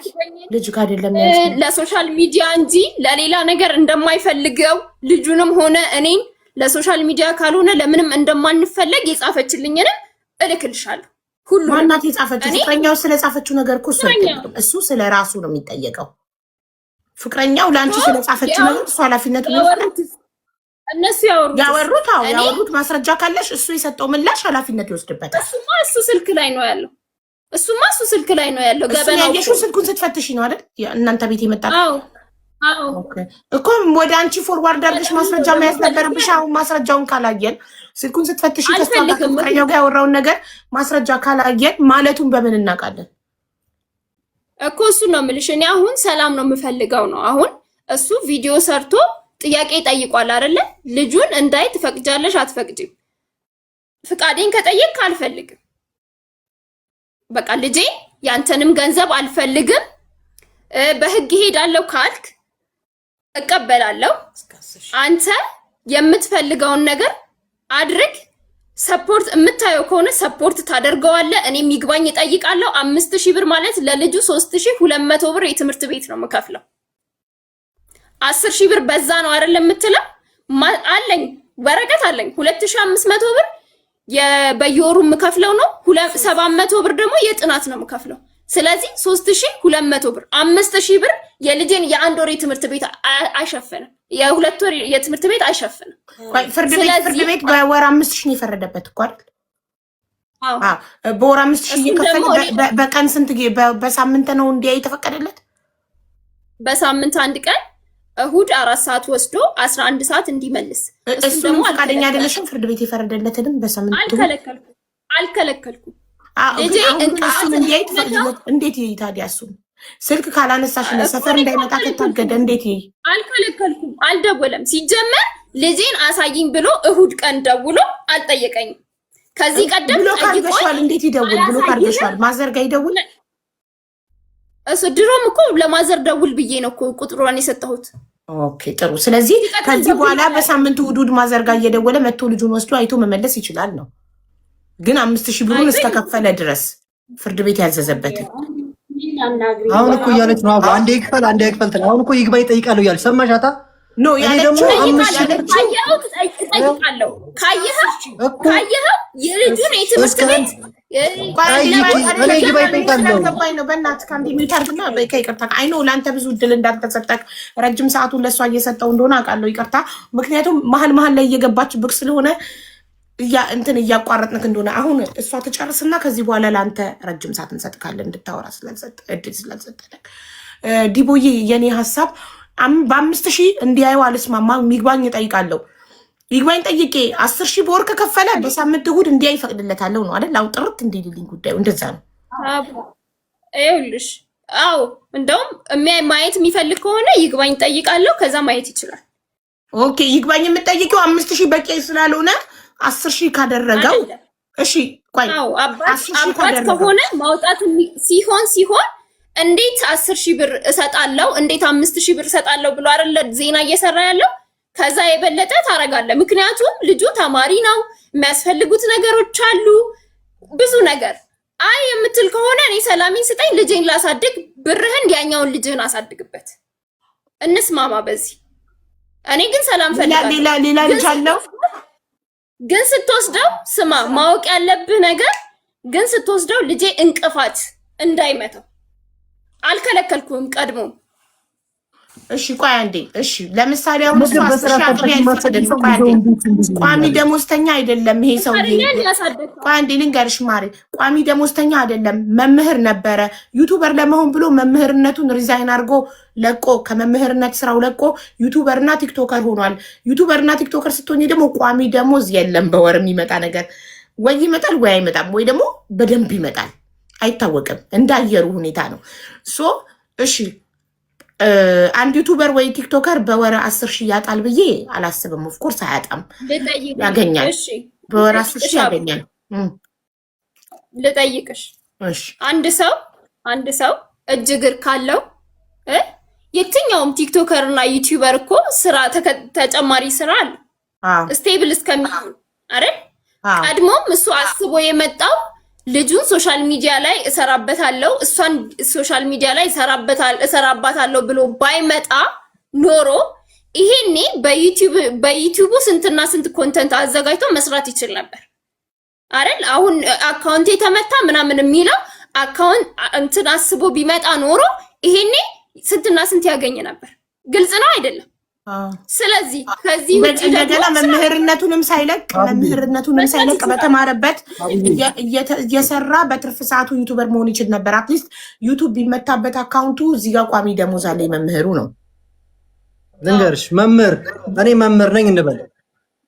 ልጅ ጋር አይደለም ለሶሻል ሚዲያ እንጂ ለሌላ ነገር እንደማይፈልገው ልጁንም ሆነ እኔን ለሶሻል ሚዲያ ካልሆነ ለምንም እንደማንፈለግ የጻፈችልኝን እልክልሻለሁ። ሁሉ ማናት የጻፈችው? ፍቅረኛው ስለጻፈችው ነገር እኮ እሱ ስለራሱ ነው የሚጠየቀው። ፍቅረኛው ለአንቺ ስለጻፈችው ነገር እሱ ኃላፊነቱን ይወስዳል። እነሱ ያወሩት ማስረጃ ካለሽ እሱ የሰጠው ምላሽ ኃላፊነት ይወስድበታል። እሱ ስልክ ላይ ነው ያለው። ገበናው ያየሽው ስልኩን ስትፈትሽ ነው አይደል? እናንተ ቤት የመጣ እኮ ወደ አንቺ ፎርዋርድ አድርገሽ ማስረጃ መያዝ ነበረብሽ። አሁን ማስረጃውን ካላየን ስልኩን ስትፈትሽ ከፍቅረኛው ጋር ያወራውን ነገር ማስረጃ ካላየን ማለቱን በምን እናውቃለን? እኮ እሱ ነው የምልሽ። እኔ አሁን ሰላም ነው የምፈልገው ነው። አሁን እሱ ቪዲዮ ሰርቶ ጥያቄ ጠይቋል አይደለ? ልጁን እንዳይ ትፈቅጃለሽ አትፈቅጂም? ፍቃዴን ከጠየቅ አልፈልግም። በቃ ልጄ ያንተንም ገንዘብ አልፈልግም፣ በህግ ሄዳለሁ ካልክ እቀበላለሁ። አንተ የምትፈልገውን ነገር አድርግ። ሰፖርት የምታየው ከሆነ ሰፖርት ታደርገዋለህ። እኔም ይግባኝ እጠይቃለሁ። 5000 ብር ማለት ለልጁ 3200 ብር የትምህርት ቤት ነው የምከፍለው። 10000 ብር በዛ ነው አይደል የምትለው? አለኝ ወረቀት አለኝ። 2500 ብር በየወሩ የምከፍለው ነው። 700 ብር ደግሞ የጥናት ነው የምከፍለው። ስለዚህ 3200 ብር 5000 ብር የልጄን የአንድ ወር የትምህርት ቤት አይሸፍንም። የሁለት ወር የትምህርት ቤት አይሸፍንም። ፍርድ ቤት በወር 5000 ነው የፈረደበት እኮ አይደል? አዎ በወር 5000 እየከፈለ በቀን ስንት በሳምንት ነው እንዲያ የተፈቀደለት? በሳምንት አንድ ቀን እሁድ 4 ሰዓት ወስዶ 11 ሰዓት እንዲመልስ። እሱ ደግሞ ፈቃደኛ አይደለሽም? ፍርድ ቤት የፈረደለትንም በሳምንት አልከለከልኩም። ልጄ እሱን እንዲያይ እንዴት ይይ ታዲያ? እሱን ስልክ ካላነሳሽ ሰፈር እንዳይመጣ ከታገደ እንዴት ይይ? አልከለከልኩም። አልደወለም። ሲጀመር ልጄን አሳይኝ ብሎ እሁድ ቀን ደውሎ አልጠየቀኝም። ከዚህ ቀደም ብሎ ካርገሻል። እንዴት ይደውል? ብሎ ካርገሻል። ማዘርጋ ይደውል። እሱ ድሮም እኮ ለማዘር ደውል ብዬ ነው እኮ ቁጥሯን የሰጠሁት። ኦኬ ጥሩ። ስለዚህ ከዚህ በኋላ በሳምንቱ ውዱድ ማዘርጋ እየደወለ መጥቶ ልጁን ወስዶ አይቶ መመለስ ይችላል ነው። ግን 5000 ብሩን እስከከፈለ ድረስ ፍርድ ቤት ያዘዘበትን አሁን እኮ እያለች ነው። አንዴ ይክፈል አንዴ ይክፈል። አሁን እኮ ይግባኝ እጠይቃለሁ እያለች ሰማሻታ? ኖ ያለችው 5000 ብር እጠይቃለሁ። ካየኸው የልጁን የትምህርት ቤት ገባኝ ነው። በእናትህ ከአንዴ ሚዩት አድርግና ይቅርታ። አይ ኖ ለአንተ ብዙ እድል እንዳልተሰጠክ ረጅም ሰዓቱን ለእሷ እየሰጠው እንደሆነ አውቃለሁ። ይቅርታ። ምክንያቱም መሀል ላይ እየገባች ብቅ ስለሆነ እንትን እያቋረጥንክ እንደሆነ አሁን እሷ ትጨርስና ከዚህ በኋላ ለአንተ ረጅም ሰዓት እንሰጥካለን እንድታወራ እድል ስላልሰጠለክ። ዲቦዬ የኔ ሀሳብ በ5000 እንዲያየው አልስማማም። ይግባኝ እጠይቃለሁ። ይግባኝ ጠይቄ 10000 በወር ከከፈለ በሳምንት እሑድ እንዲያይ ይፈቅድለታለሁ ነው አይደል? አሁን ጥርት እንዲልልኝ ጉዳዩ እንደዛ ነው። ይኸውልሽ አዎ እንደውም ማየት የሚፈልግ ከሆነ ይግባኝ ጠይቃለሁ። ከዛ ማየት ይችላል። ኦኬ ይግባኝ የምጠይቀው 5000 በቂ ስላልሆነ 10000 ካደረገው እሺ ቆይ አባት ከሆነ ማውጣት ሲሆን እንዴት 10000 ብር እሰጣለሁ እንዴት 5000 ብር እሰጣለሁ ብሎ አይደለ ዜና እየሰራ ያለው። ከዛ የበለጠ ታረጋለህ። ምክንያቱም ልጁ ተማሪ ነው፣ የሚያስፈልጉት ነገሮች አሉ፣ ብዙ ነገር። አይ የምትል ከሆነ እኔ ሰላሜን ስጠኝ፣ ልጄን ላሳድግ፣ ብርህን ያኛውን ልጅህን አሳድግበት፣ እንስማማ በዚህ። እኔ ግን ሰላም ፈልጋለሁ። ሌላ ልጅ አለው ግን ስትወስደው ስማ፣ ማወቅ ያለብህ ነገር ግን ስትወስደው ልጄ እንቅፋት እንዳይመታው። አልከለከልኩም ቀድሞ። እሺ ቆይ አንዴ። እሺ ለምሳሌ አሁን እሱ 10 ሺህ ብር ያልፈቀደ ቆይ አንዴ። ቋሚ ደሞዝተኛ አይደለም ይሄ ሰውዬ። ቆይ አንዴ ልንገርሽ ማሪ፣ ቋሚ ደሞዝተኛ አይደለም፣ መምህር ነበረ። ዩቲዩበር ለመሆን ብሎ መምህርነቱን ሪዛይን አድርጎ ለቆ ከመምህርነት ስራው ለቆ ዩቲዩበርና ቲክቶከር ሆኗል። ዩቲዩበርና ቲክቶከር ስትሆኚ ደግሞ ቋሚ ደሞዝ የለም። በወር የሚመጣ ነገር ወይ ይመጣል ወይ አይመጣም፣ ወይ ደግሞ በደንብ ይመጣል፣ አይታወቅም። እንዳየሩ ሁኔታ ነው። ሶ እሺ አንድ ዩቲዩበር ወይ ቲክቶከር በወር 10 ሺህ ያጣል ብዬ አላስብም። ኦፍኮርስ አያጣም፣ ያገኛል። በወር 10 ሺህ ያገኛል። ልጠይቅሽ፣ አንድ ሰው እጅ እግር ካለው የትኛውም ቲክቶከር እና ዩቲዩበር እኮ ስራ ተጨማሪ ስራ አለ ስቴብል እስከሚሆን አይደል? ቀድሞም እሱ አስቦ የመጣው ልጁን ሶሻል ሚዲያ ላይ እሰራበታለሁ እሷን ሶሻል ሚዲያ ላይ እሰራባታለሁ ብሎ ባይመጣ ኖሮ ይሄኔ በዩቲዩቡ ስንትና ስንት ኮንተንት አዘጋጅቶ መስራት ይችል ነበር አይደል? አሁን አካውንቴ ተመታ ምናምን የሚለው አካውንት እንትን አስቦ ቢመጣ ኖሮ ይሄኔ ስንትና ስንት ያገኝ ነበር። ግልጽ ነው አይደለም? ስለዚህ ከዚህ ውጭ እንደገና መምህርነቱንም ሳይለቅ በተማረበት እየሰራ በትርፍ ሰዓቱ ዩቲዩበር መሆን ይችል ነበር። አትሊስት ዩቲዩብ ቢመታበት አካውንቱ እዚህ ጋር ቋሚ ደሞዝ አለ መምህሩ ነው። ልንገርሽ እኔ መምህር ነኝ እንበል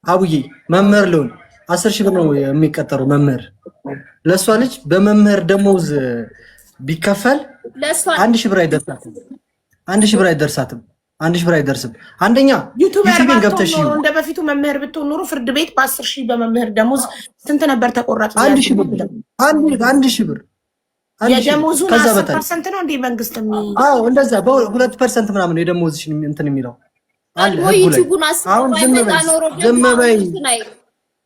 አቡዬ መምህር ልሁን 10 ሺህ ብር ነው የሚቀጠሩ መምህር። ለእሷ ልጅ በመምህር ደሞዝ ቢከፈል 1 ሺህ ብር አይደርሳትም። 1 ሺህ ብር አይደርሳትም። 1 ሺህ ብር አይደርስም። አንደኛ ዩቲዩብን ገብተሽ እንደ በፊቱ መምህር ብትሆን ኖሮ ፍርድ ቤት በ10 ሺህ በመምህር ደሞዝ ስንት ነበር ተቆራጭ? 1 ሺህ ብር 1 ሺህ ብር የደሞዙ 10% ነው እንዴ መንግስት አዎ እንደዛ በ2% ምናምን የደሞዝሽ እንትን የሚለው አለ ዩቲዩብን አሁን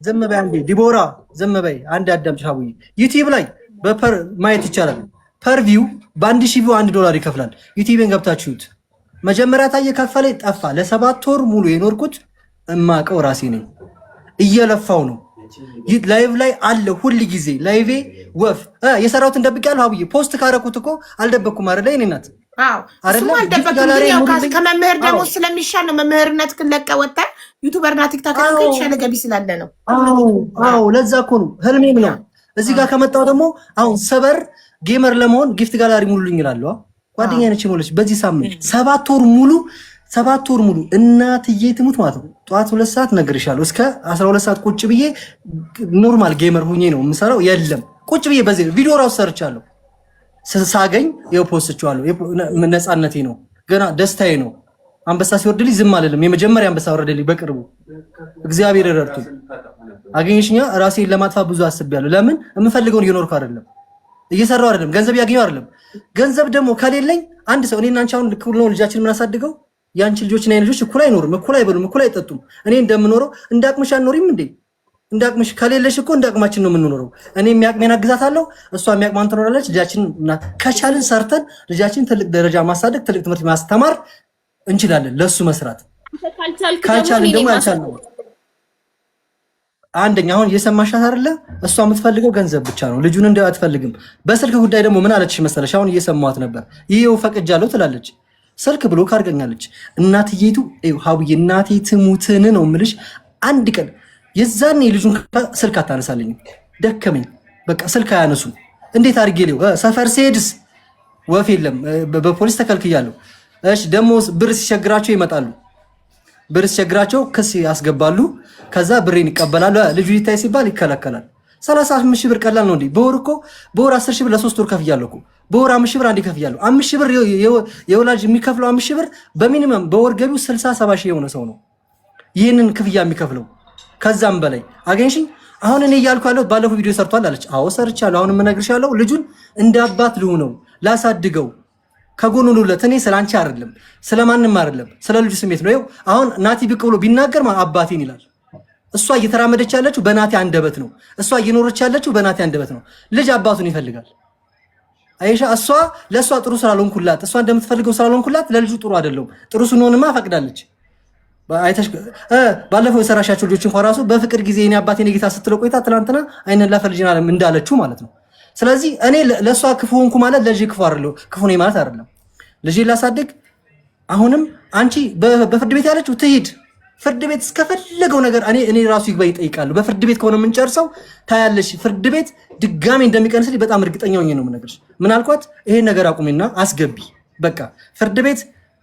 ዝም በይ አንዴ ዲቦራ ዝም በይ አንዴ አዳምጪ። ሀቡይ ዩቲዩብ ላይ በፐር ማየት ይቻላል። ፐር ቪው በ1 ሺህ ቪው $1 ይከፍላል። ዩቲዩብን ገብታችሁት መጀመሪያ ታየ ከፈለኝ ጠፋ። ለ7 ወር ሙሉ የኖርኩት እማቀው ራሴ ነኝ። እየለፋው ነው። ላይቭ ላይ አለ ሁሉ ጊዜ ላይቬ ወፍ የሰራሁትን ደብቄያለሁ። ሀቡዬ ፖስት ካረኩት እኮ አልደበኩም አይደል? እኔ ናት እሱም አልደበኩም። ከመምህር ደግሞ ስለሚሻል ነው። መምህርነት ክለቀ ወጣ ዩቲዩበርና ቲክቶከር ከይሻለ ገቢ ስላለ ነው። አዎ ለዛ እኮ ነው ህልሜም ነው። እዚህ ጋር ከመጣው ደግሞ አሁን ሰበር ጌመር ለመሆን ጊፍት ጋላሪ ሙሉልኝ እላለሁ። ጓደኛ ነች ሞለች በዚህ ሳምንት 7 ወር ሙሉ እናትዬ ትሙት ማለት ነው። ጠዋት 2 ሰዓት ነግርሻለሁ እስከ 12 ሰዓት ቁጭ ብዬ ኖርማል ጌመር ሁኜ ነው የምሰራው። የለም ቁጭ ብዬ በዚህ ቪዲዮ ራሱ ሰርቻለሁ። ሳገኝ የፖስትቻለሁ። ነፃነቴ ነው ገና ደስታዬ ነው። አንበሳ ሲወርድልኝ ዝም አልልም። የመጀመሪያ አንበሳ ወረደልኝ በቅርቡ እግዚአብሔር ረድቶኝ አገኘሽኛ። ራሴን ለማጥፋት ብዙ አስቤያለሁ። ለምን የምፈልገውን እየኖርኩ አይደለም፣ እየሰራው አይደለም፣ ገንዘብ ያገኘው አይደለም። ገንዘብ ደግሞ ከሌለኝ አንድ ሰው እኔና አንቺ አሁን ልክ ነው ልጃችን የምናሳድገው ያንቺ ልጆችና የኔ ልጆች እኩል አይኖርም፣ እኩል አይበሉም፣ እኩል አይጠጡም። እኔ እንደምኖረው እንዳቅምሽ አኖሪም እንዴ? እንዳቅምሽ ከሌለሽ እኮ እንዳቅማችን ነው የምንኖረው። እኔ የሚያቅሜን አግዛታለሁ፣ እሷ የሚያቅማን ትኖራለች። ልጃችን ከቻልን ሰርተን ልጃችን ትልቅ ደረጃ ማሳደግ፣ ትልቅ ትምህርት ማስተማር እንችላለን። ለሱ መስራት ካልቻልን ደግሞ ያልቻልነው አንደኛ አሁን እየሰማሻት አይደለ? እሷ የምትፈልገው ገንዘብ ብቻ ነው። ልጁን እንደው አትፈልግም። በስልክ ጉዳይ ደግሞ ምን አለችሽ መሰለሽ? አሁን እየሰማኋት ነበር። ይሄው ፈቅጃለሁ ትላለች። ስልክ ብሎ ካርገኛለች። እናትዬቱ ሀቡዬ እናቴ ትሙትን ነው የምልሽ። አንድ ቀን የዛኔ ልጁን ስልክ አታነሳልኝም። ደከመኝ በቃ ስልክ አያነሱ። እንዴት አድርጌ ሊው ሰፈር ሲሄድስ ወፍ የለም፣ በፖሊስ ተከልክያለሁ። እሺ ደግሞ ብር ሲቸግራቸው ይመጣሉ። ብር ሲቸግራቸው ክስ ያስገባሉ። ከዛ ብሬን ይቀበላሉ። ልጁ ይታይ ሲባል ይከለከላል። 35 ሺህ ብር ቀላል ነው እንዴ? በወር 10 ሺህ ብር ለ3 ወር ከፍያለሁ እኮ። በወር 5 ሺህ ብር አንዴ ከፍያለሁ። 5 ሺህ ብር የወላጅ የሚከፍለው 5 ሺህ ብር በሚኒመም በወር ገቢው 60-70 ሺህ የሆነ ሰው ነው ይህንን ክፍያ የሚከፍለው። ከዛም በላይ አገኝሽኝ። አሁን እኔ እያልኩ ያለው ባለፈው ቪዲዮ ሰርቷል አለች። አዎ ሰርቻለሁ። አሁን የምነግርሻለሁ ልጁን እንደ አባት ልሁነው፣ ላሳድገው፣ ከጎኑ ልውለት። እኔ ስላንቺ አይደለም ስለማንም አይደለም ስለ ልጁ ስሜት ነው። አሁን ናቲ ብቅ ብሎ ቢናገር አባቴን ይላል። እሷ እየተራመደች ያለችው በናቲ አንደበት ነው። እሷ እየኖረች ያለችው በናቲ አንደበት ነው። ልጅ አባቱን ይፈልጋል። አይሻ እሷ ለእሷ ጥሩ ስላልሆንኩላት፣ እሷ እንደምትፈልገው ስላልሆንኩላት ለልጁ ጥሩ አይደለም። ጥሩ ስንሆንማ ፈቅዳለች። አይተሽ ባለፈው የሰራሻቸው ልጆች እንኳን ራሱ በፍቅር ጊዜ የኔ አባቴ የኔ ጌታ ስትለው ቆይታ ትናንትና አይነን ላፈልጅና እንዳለችው ማለት ነው። ስለዚህ እኔ ለእሷ ክፉ ሆንኩ ማለት ለልጅ ክፉ አይደለም፣ ክፉ ነኝ ማለት አይደለም። ልጅ ላሳድግ አሁንም አንቺ በፍርድ ቤት ያለችው ትሂድ ፍርድ ቤት እስከፈለገው ነገር እኔ ራሱ ይግባኝ ይጠይቃሉ። በፍርድ ቤት ከሆነ የምንጨርሰው ታያለሽ። ፍርድ ቤት ድጋሜ እንደሚቀንስልኝ በጣም እርግጠኛ ሆኜ ነው የምነግርሽ። ምን አልኳት? ይሄን ነገር አቁሚና አስገቢ። በቃ ፍርድ ቤት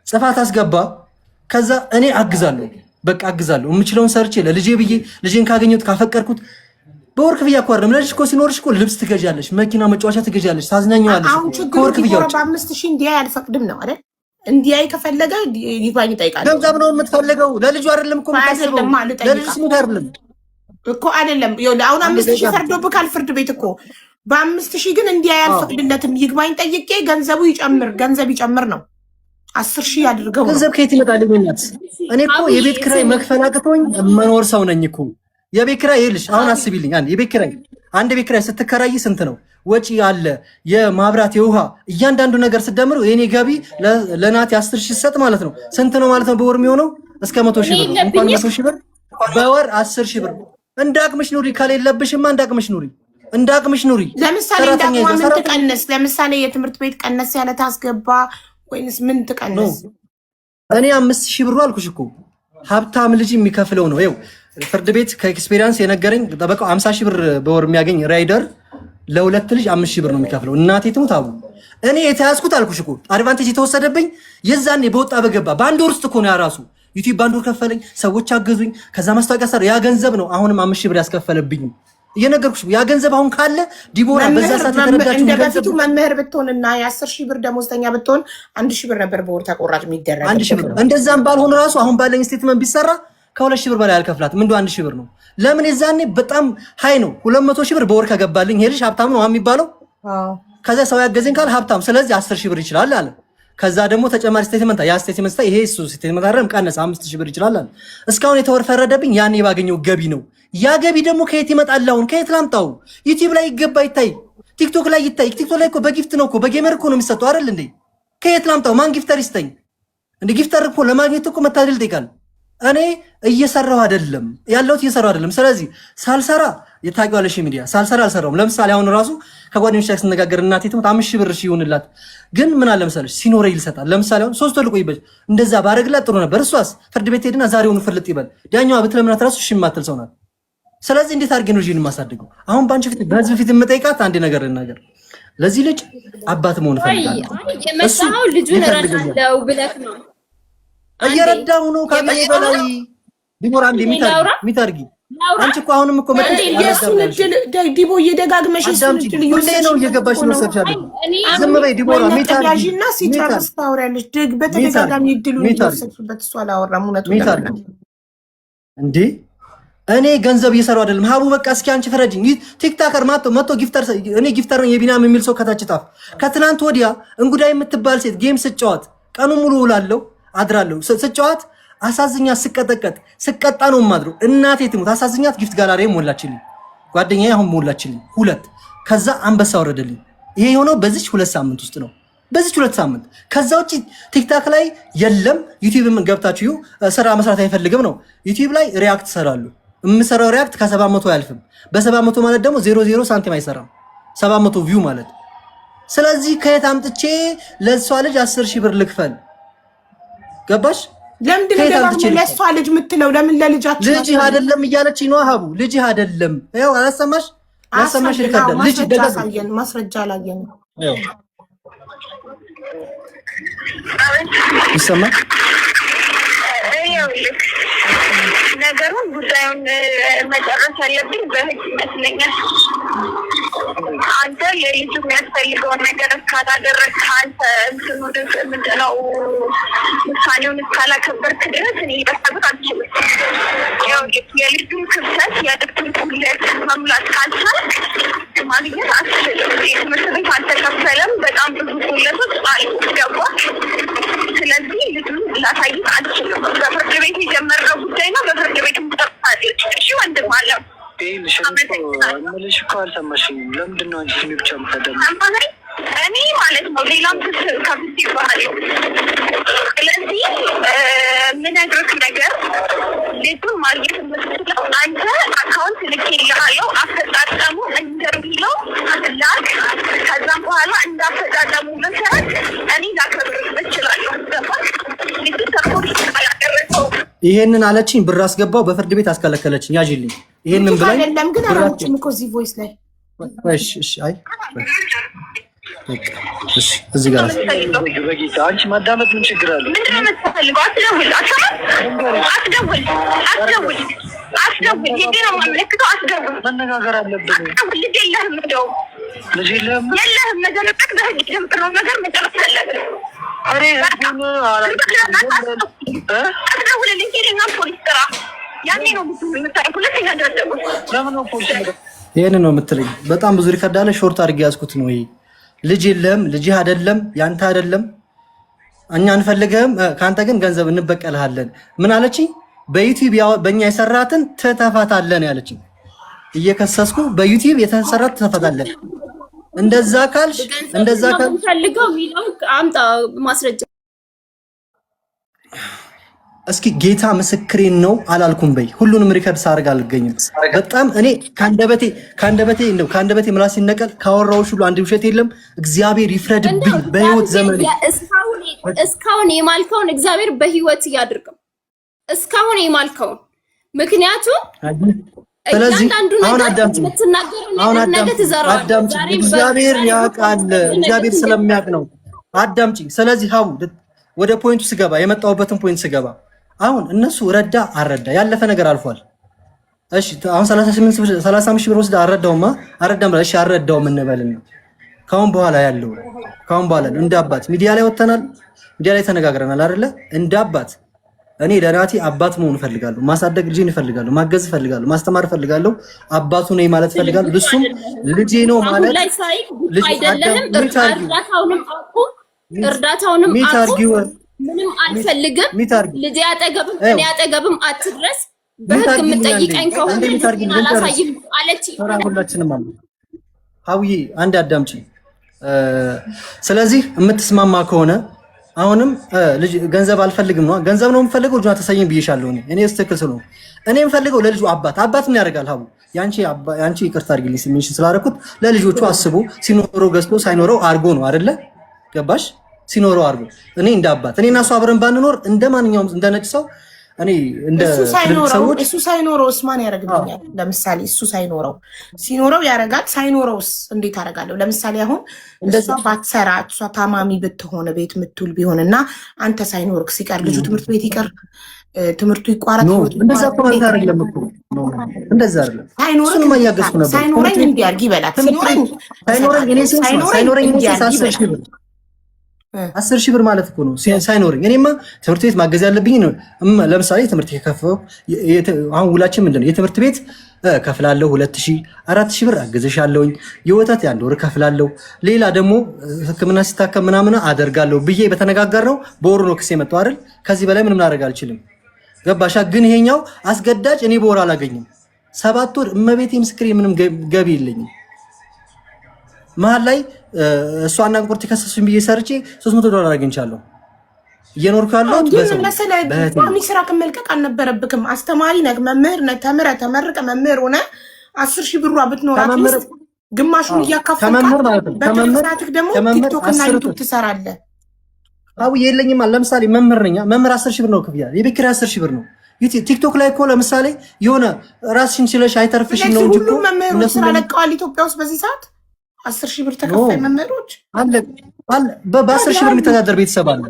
ጽፋት አስገባ። ከዛ እኔ አግዛለሁ፣ በቃ አግዛለሁ። የምችለውን ሰርቼ ለልጄ ብዬ ልጄን ካገኘሁት ካፈቀርኩት በወር ክፍያ እኮ አይደለም። ለልጅ እኮ ሲኖርሽ እኮ ልብስ ትገዣለሽ፣ መኪና መጫወቻ ትገዣለሽ፣ ታዝናኛዋለሽ። አሁን ችግሩ በ5000 እንዲያ አልፈቅድም ነው አይደል? እንዲያይ ከፈለገ ይግባኝ ይጠይቃል። ገንዘብ ነው የምትፈልገው፣ ለልጁ አይደለም እኮ የምታስበው። ለልጁ ስሙ አይደለም እኮ አይደለም። አሁን 5000 ፈርዶብካል ፍርድ ቤት እኮ በ5000 ግን እንዲያይ አልፈቅድለትም። ይግባኝ ጠይቄ ገንዘቡ ገንዘብ ይጨምር ነው 10000 አድርገው። ገንዘብ ከየት ይመጣል? እኔ እኮ የቤት ኪራይ መክፈል አቅቶኝ መኖር ሰው ነኝ እኮ። የቤት ኪራይ ይልሽ አሁን አስቢልኝ። አንድ ቤት ኪራይ ስትከራይ ስንት ነው? ወጪ አለ፣ የማብራት የውሃ እያንዳንዱ ነገር ስደምሩ የኔ ገቢ ለናት 10000 ሰጥ ማለት ነው። ስንት ነው ማለት ነው በወር የሚሆነው? እስከ 100,000 ብር። እንኳን 100,000 ብር በወር 10,000 ብር። እንዳቅምሽ ኑሪ፣ ከሌለብሽማ እንዳቅምሽ ኑሪ፣ እንዳቅምሽ ኑሪ። ለምሳሌ እንዳቅማ ምን ትቀነስ? ለምሳሌ የትምህርት ቤት ቀነስ ያለ ታስገባ ወይንስ ምን ትቀነስ? እኔ 5,000 ብሩ አልኩሽ እኮ ሀብታም ልጅ የሚከፍለው ነው። ይኸው ፍርድ ቤት ከኤክስፔሪንስ የነገረኝ ጠበቃው 50,000 ብር በወር የሚያገኝ ራይደር ለሁለት ልጅ 5,000 ብር ነው የሚከፍለው። እናቴ ትሙት አቡ እኔ የተያዝኩት አልኩሽ እኮ አድቫንቴጅ የተወሰደብኝ የዛኔ በወጣ በገባ በአንድ ወር ውስጥ እኮ ነው ያራሱ ዩቲዩብ በአንድ ወር ከፈለኝ፣ ሰዎች አገዙኝ፣ ከዛ ማስታወቂያ ሰራ። ያ ገንዘብ ነው አሁንም 5,000 ብር ያስከፈለብኝ። እየነገርኩሽ ያ ገንዘብ አሁን ካለ ዲቦራ በዛ ሰዓት የተረዳችው ገንዘብ መምህር ብትሆንና የ10,000 ብር ደሞዝተኛ ብትሆን 1,000 ብር ነበር በወር ተቆራጭ የሚደረግ። 1,000 ብር እንደዛም ባልሆነ ራሱ አሁን ባለኝ ስቴትመንት ቢሰራ ከ2,000 ብር በላይ አልከፍላትም። እንደው 1,000 ብር ነው። ለምን የዛኔ በጣም ሃይ ነው። 200,000 ብር በወር ከገባልኝ ሄልሽ ሀብታም ነው የሚባለው። ከዛ ሰው ያገዘኝ ካል ሀብታም፣ ስለዚህ 10,000 ብር ይችላል አለ። ከዛ ደግሞ ተጨማሪ ስቴትመንት ያ ስቴትመንት ይሄ እሱ ስቴትመንት አይደለም ቀነሰ 5,000 ብር ይችላል አለ። እስካሁን የተወረፈረደብኝ ያኔ ባገኘው ገቢ ነው። ያ ገቢ ደግሞ ከየት ይመጣል? አሁን ከየት ላምጣው? ዩቲዩብ ላይ ይገባ ይታይ፣ ቲክቶክ ላይ ይታይ። ቲክቶክ ላይ እኮ በጊፍት ነው እኮ በጌመር እኮ ነው የሚሰጠው አይደል እንዴ? ከየት ላምጣው? ማን ጊፍተር ይስጠኝ እንዴ? ጊፍተር እኮ ለማግኘት እኮ መታደል ይጠይቃል። እኔ እየሰራሁ አይደለም ያለሁት፣ እየሰራሁ አይደለም። ስለዚህ ሳልሰራ የታውቂዋለሽ ሚዲያ ሳልሰራ አልሰራውም። ለምሳሌ አሁን ራሱ ከጓደኞች ጋር ስነጋገር እናቴ ትሞት 5,000 ብር ይሁንላት፣ ግን ምን አለ መሰለሽ ሲኖረኝ ይልሰጣል። ለምሳሌ አሁን 3 ወር ቆይበሽ እንደዛ ባረግላት ጥሩ ነበር። እሷስ ፍርድ ቤት ሄድና ዛሬውኑ ፍልጥ ይበል። ዳኛዋ ብትለምናት ራሱ እሺ የማትል ሰው ናት። ስለዚህ እንዴት አድርጌ ነው ልጅን የማሳድገው? አሁን ባንቺ ፊት በህዝብ ፊት የምጠይቃት አንድ ነገር ልናገር፣ ለዚህ ልጅ አባት መሆን እፈልጋለሁ። የመጣው ልጁን እረዳለሁ ብለህ ነው። እየረዳሁ ነው ካገኘ በላይ ዲቦራ አንዴ ሚታርጊ አንቺ እኮ አሁንም እኮ የእሱን እድል ዲቦ እየደጋግመሽ እሱን እድል ነው እየገባሽ ነው ሰርቻለሁ። ዝም በይ ዲቦራ ሚታርጊና ሲጨርስ ታወሪያለሽ። በተደጋጋሚ እድሉን እየወሰድሽበት እሱ አላወራም። እውነቱን እንዴ እኔ ገንዘብ እየሰራሁ አይደለም። ሀቡ በቃ እስኪ አንቺ ፍረጅኝ። ቲክታከር መጥቶ ጊፍተር እኔ ጊፍተር ነኝ የቢናም የሚል ሰው ከታች ጣፍ። ከትናንት ወዲያ እንጉዳይ የምትባል ሴት ጌም ስጫወት ቀኑ ሙሉ ውላለሁ አድራለሁ። ስጫወት አሳዝኛት ስቀጠቀጥ ስቀጣ ነው የማድረው። እናቴ ትሙት አሳዝኛት ጊፍት ጋላሪ ሞላችልኝ፣ ጓደኛዬ አሁን ሞላችልኝ 2። ከዛ አንበሳ ወረደልኝ። ይሄ የሆነው በዚህ 2 ሳምንት ውስጥ ነው። በዚህ 2 ሳምንት። ከዛ ውጪ ቲክታክ ላይ የለም። ዩቲዩብም ገብታችሁ ስራ መስራት አይፈልግም ነው። ዩቲዩብ ላይ ሪያክት ሰራሉ። የምሰራው ሪያክት ከ700 አያልፍም። በ700 ማለት ደግሞ 00 ሳንቲም አይሰራም። 700 ቪው ማለት። ስለዚህ ከየት አምጥቼ ለሷ ልጅ 10,000 ብር ልክፈል? ገባሽ? ለምንድን ነው ደግሞ ለሷ ልጅ የምትለው? ለምን ለልጃችሁ ልጅ አይደለም እያለች ነው ሀቡ። ልጅ አይደለም። ያው አላሰማሽ ያሰማሽ ይከዳል። ልጅ ደጋግመን ማስረጃ አላየን ነው ይሰማ ነገሩን ጉዳዩን መጨረስ ያለብኝ በህግ ይመስለኛል። አንተ ለልጁ የሚያስፈልገውን ነገር እስካላደረግህ፣ አንተ ምንድነው ውሳኔውን እስካላከበርክ ድረስ እኔ በሰብር አልችልም። የልጁን ክፍተት የልጁን ጉድለት መሙላት ካልቻልክ ማግኘት አትችልም። ትምህርት ቤት አልተከፈለም። በጣም ብዙ ጉድለቶች አሉ። ገባህ? ስለዚህ ልጁን ላሳይህ አልችልም። በፍርድ ቤት የጀመረው ጉዳይ ነው። በፍርድ ቤት ምጠፋለች። እሺ ወንድም አለ ምልሽ እኮ አልሰማሽኝም። ለምንድን ነው አንቺ ስሚ ብቻ ምታደም? እኔ ማለት ነው ሌላም ከብት ይባላል። ስለዚህ ምነግርህ ነገር ልጁን ማግኘት የምትችለው አንተ አካውንት ልኬልሃለሁ፣ አፈጣጠሙ እንደሚለው ላክ። ከዛም በኋላ እንዳፈጣጠሙ መሰረት እኔ ላከብርህ እችላለሁ። ይሄንን አለችኝ፣ ብር አስገባው፣ በፍርድ ቤት አስከለከለችኝ። ያጅልኝ ይሄንን ብላኝ አይደለም ግን አላውቅም እኮ እዚህ ቮይስ ላይ እሺ አይ እሺ እዚህ ጋር በጌታ አንቺ ማዳመጥ ምን ችግር አለ? ምንድን ነው የምትፈልገው? አስደውል ሄዴ ነው የማመለክተው። አስደውል መነጋገር አለብን። ልጅ የለህም እንደው ልጅ የለህም መጀመጠቅ በህግ ጀምጥነው ነገር መጨረስ አለብን። አስደውልልኝ ሄደኛ ፖሊስ ጥራ። ያኔ ነው የምታይ። ሁለተኛ ደረደቡ ለምን ነው ፖሊስ ይሄን ነው የምትለኝ? በጣም ብዙ ሪከርድ አለ። ሾርት አድርጌ ያዝኩት ነው ይሄ። ልጅ የለህም፣ ልጅህ አይደለም፣ ያንተ አይደለም፣ እኛ አንፈልግህም፣ ከአንተ ግን ገንዘብ እንበቀልሃለን። ምን አለችኝ? በዩቲዩብ በእኛ የሰራትን ትተፋታለን ያለችኝ። እየከሰስኩ በዩቲዩብ የተሰራት ትተፋታለን። እንደዛ ካልሽ ፈልገው ሚለው አምጣ ማስረጃ። እስኪ ጌታ ምስክሬን ነው አላልኩም በይ። ሁሉንም ሪከርድ ሳርግ አልገኝም። በጣም እኔ ከአንደበቴ ምላስ ሲነቀል ካወራሁሽ ሁሉ አንድ ውሸት የለም። እግዚአብሔር ይፍረድብኝ በህይወት ዘመን። እስካሁን የማልከውን እግዚአብሔር በህይወት ያድርገው። እስካሁን የማልከውን ምክንያቱም ስለዚህ አሁን አዳምጪ፣ እግዚአብሔር ያውቃል፣ እግዚአብሔር ስለሚያውቅ ነው። አዳምጪ። ስለዚህ ሀቡ ወደ ፖይንቱ ስገባ፣ የመጣሁበትን ፖይንት ስገባ፣ አሁን እነሱ ረዳ አረዳ ያለፈ ነገር አልፏል። እሺ አሁን 35 ሺህ ብር ወስዳ አረዳም ብላ እሺ አረዳውም እንበልና ካሁን በኋላ ያለው ካሁን በኋላ እንደ አባት ሚዲያ ላይ ወተናል፣ ሚዲያ ላይ ተነጋግረናል አይደለ? እንደ አባት እኔ ለናቲ አባት መሆን እፈልጋለሁ፣ ማሳደግ ልጄን እፈልጋለሁ፣ ማገዝ እፈልጋለሁ፣ ማስተማር እፈልጋለሁ፣ አባቱ ነኝ ማለት እፈልጋለሁ። እሱም ልጄ ነው ማለት አይደለም። እርዳታውንም ምንም አልፈልግም። ልጄ አጠገብም እኔ አጠገብም አትድረስ። በህግ የምጠይቀኝ ከሆነ አላሳይም አለች። ሁላችንም አለ ሀውዬ አንድ አዳምጪ። ስለዚህ የምትስማማ ከሆነ አሁንም ልጅ ገንዘብ አልፈልግም ነው፣ ገንዘብ ነው የምፈልገው። ልጇ ተሰይም ብዬሻለሁ። እኔ ስትክል ነው እኔ የምፈልገው ለልጁ አባት ምን ያደርጋል? ሀቡ ያንቺ ይቅርታ አድርጊልኝ ስሜንሽ ስላደረኩት ለልጆቹ አስቦ ሲኖረው ገዝቶ ሳይኖረው አርጎ ነው አይደለ? ገባሽ? ሲኖረው አርጎ እኔ እንደ አባት እኔና እሱ አብረን ባንኖር እንደ ማንኛውም እንደ ነጭ ሰው እኔ እንደ ሰዎች እሱ ሳይኖረውስ ማን ያደርግልኛል? ለምሳሌ እሱ ሲኖረው ያደርጋል። ሳይኖረውስ እንዴት አደርጋለሁ? ለምሳሌ አሁን እንደዛ ባትሰራ እሷ ታማሚ ብትሆን ቤት ምትውል ቢሆንና አንተ ሳይኖርክ ሲቀር ልጁ ትምህርት ቤት ይቀር፣ ትምህርቱ ይቋረጥ። እንደዛ ኮመንት አይደለም እኮ እንደዛ አይደለም። እሱንም እያገዝኩ ነበር። ሳይኖረኝ እንዲያርግ ይበላት። ሳይኖረኝ 10 ሺህ ብር ማለት እኮ ነው ሳይኖርኝ። እኔማ ትምህርት ቤት ማገዝ ያለብኝ ነው። ለምሳሌ ትምህርት የከፈው አሁን ውላችን ምንድነው? የትምህርት ቤት ከፍላለሁ 2000 4000 ብር አገዘሻለሁኝ። የወተት የ1 ወር ከፍላለሁ። ሌላ ደግሞ ሕክምና ሲታከም ምናምን አደርጋለሁ ብዬ በተነጋገርነው በወሩ ነው ክስ የመጣው አይደል? ከዚህ በላይ ምንም ላደርግ አልችልም። ገባሻ? ግን ይሄኛው አስገዳጅ እኔ በወር አላገኝም። 7 ወር እመቤቴ ምስክሬ ምንም ገቢ የለኝም። መሀል ላይ እሷና ቁርጥ ከሰሱኝ ብዬ ሰርቼ $300 አግኝቻለሁ። እየኖርኩ ያለሁት በቋሚ ስራ ከመልቀቅ አልነበረብክም። አስተማሪ ነህ፣ መምህር ነህ፣ ተመረቀ መምህር ሆነ 10 ሺህ ብሯ ብትኖራት ግማሹን እያካፈልክ በትርፍሳትክ ደግሞ ቲክቶክ እና ዩቱብ ትሰራለህ። አው የለኝም። ለምሳሌ መምህር ነኝ። መምህር 10 ሺህ ብር ነው ክፍያ። የቤት ኪራይ 10 ሺህ ብር ነው። ቲክቶክ ላይ እኮ ለምሳሌ የሆነ ራስሽን ችለሽ አይተርፍሽም ነው እንጂ ሁሉም መምህሮች ስራ ለቀዋል ኢትዮጵያ ውስጥ በዚህ ሰዓት 10 ሺህ ብር ተከፋይ መምህሮች አለ። በ10 ሺህ ብር የሚተዳደር ቤተሰብ አለ።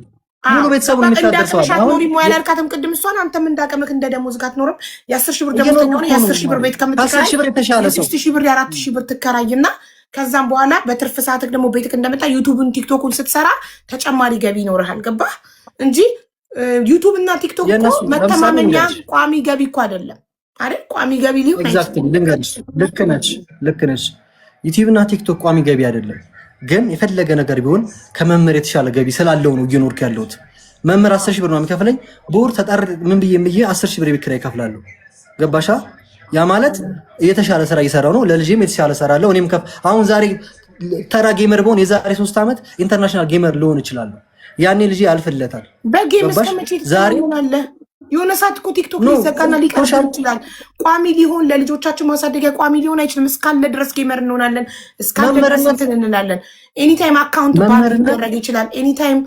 ሙሉ ቤተሰቡን የሚተዳደር ሰው አለ። አሁን ያላልካትም ቅድም እሷን አንተም እንዳቀምክ እንደ ደሞዝ ጋር አትኖርም። የ10 ሺህ ብር ደሞዝ ነው። የ10 ሺህ ብር ቤት ከምትከራይ 10 ሺህ ብር የተሻለ ሰው 6 ሺህ ብር የ4 ሺህ ብር ትከራይና ከዛም በኋላ በትርፍ ሰዓትክ ደግሞ ቤትክ እንደመጣ ዩቲዩብን ቲክቶክን ስትሰራ ተጨማሪ ገቢ ይኖርሃል። ገባህ እንጂ ዩቲዩብ እና ቲክቶክ እኮ መተማመኛ ቋሚ ገቢ እኮ አይደለም አይደል? ቋሚ ገቢ ሊሆን አይችልም። ልክ ነሽ። ዩቲዩብ እና ቲክቶክ ቋሚ ገቢ አይደለም። ግን የፈለገ ነገር ቢሆን ከመምህር የተሻለ ገቢ ስላለው ነው እየኖርኩ ያለሁት። መምህር 10 ሺህ ብር ነው የሚከፍለኝ። በወር ተጣር ምን ብዬ 10 ሺህ ብር የቤት ኪራይ እከፍላለሁ። ገባሻ? ያ ማለት የተሻለ ስራ እየሰራሁ ነው። ለልጄም የተሻለ እሰራለሁ። እኔም አሁን ዛሬ ተራ ጌመር ብሆን የዛሬ 3 ዓመት ኢንተርናሽናል ጌመር ልሆን እችላለሁ። ያኔ ልጄ ያልፍለታል። በጌም እስከመቼ ትሆናለህ? የሆነ ሰዓት እኮ ቲክቶክ ሊዘጋና ሊቀር ይችላል። ቋሚ ሊሆን ለልጆቻችን ማሳደጊያ ቋሚ ሊሆን አይችልም። እስካለ ድረስ ጌመር እንሆናለን። እስካለ ድረስ እንትን እንላለን። ኤኒታይም አካውንት ባንክ ሊደረግ ይችላል። ኤኒታይም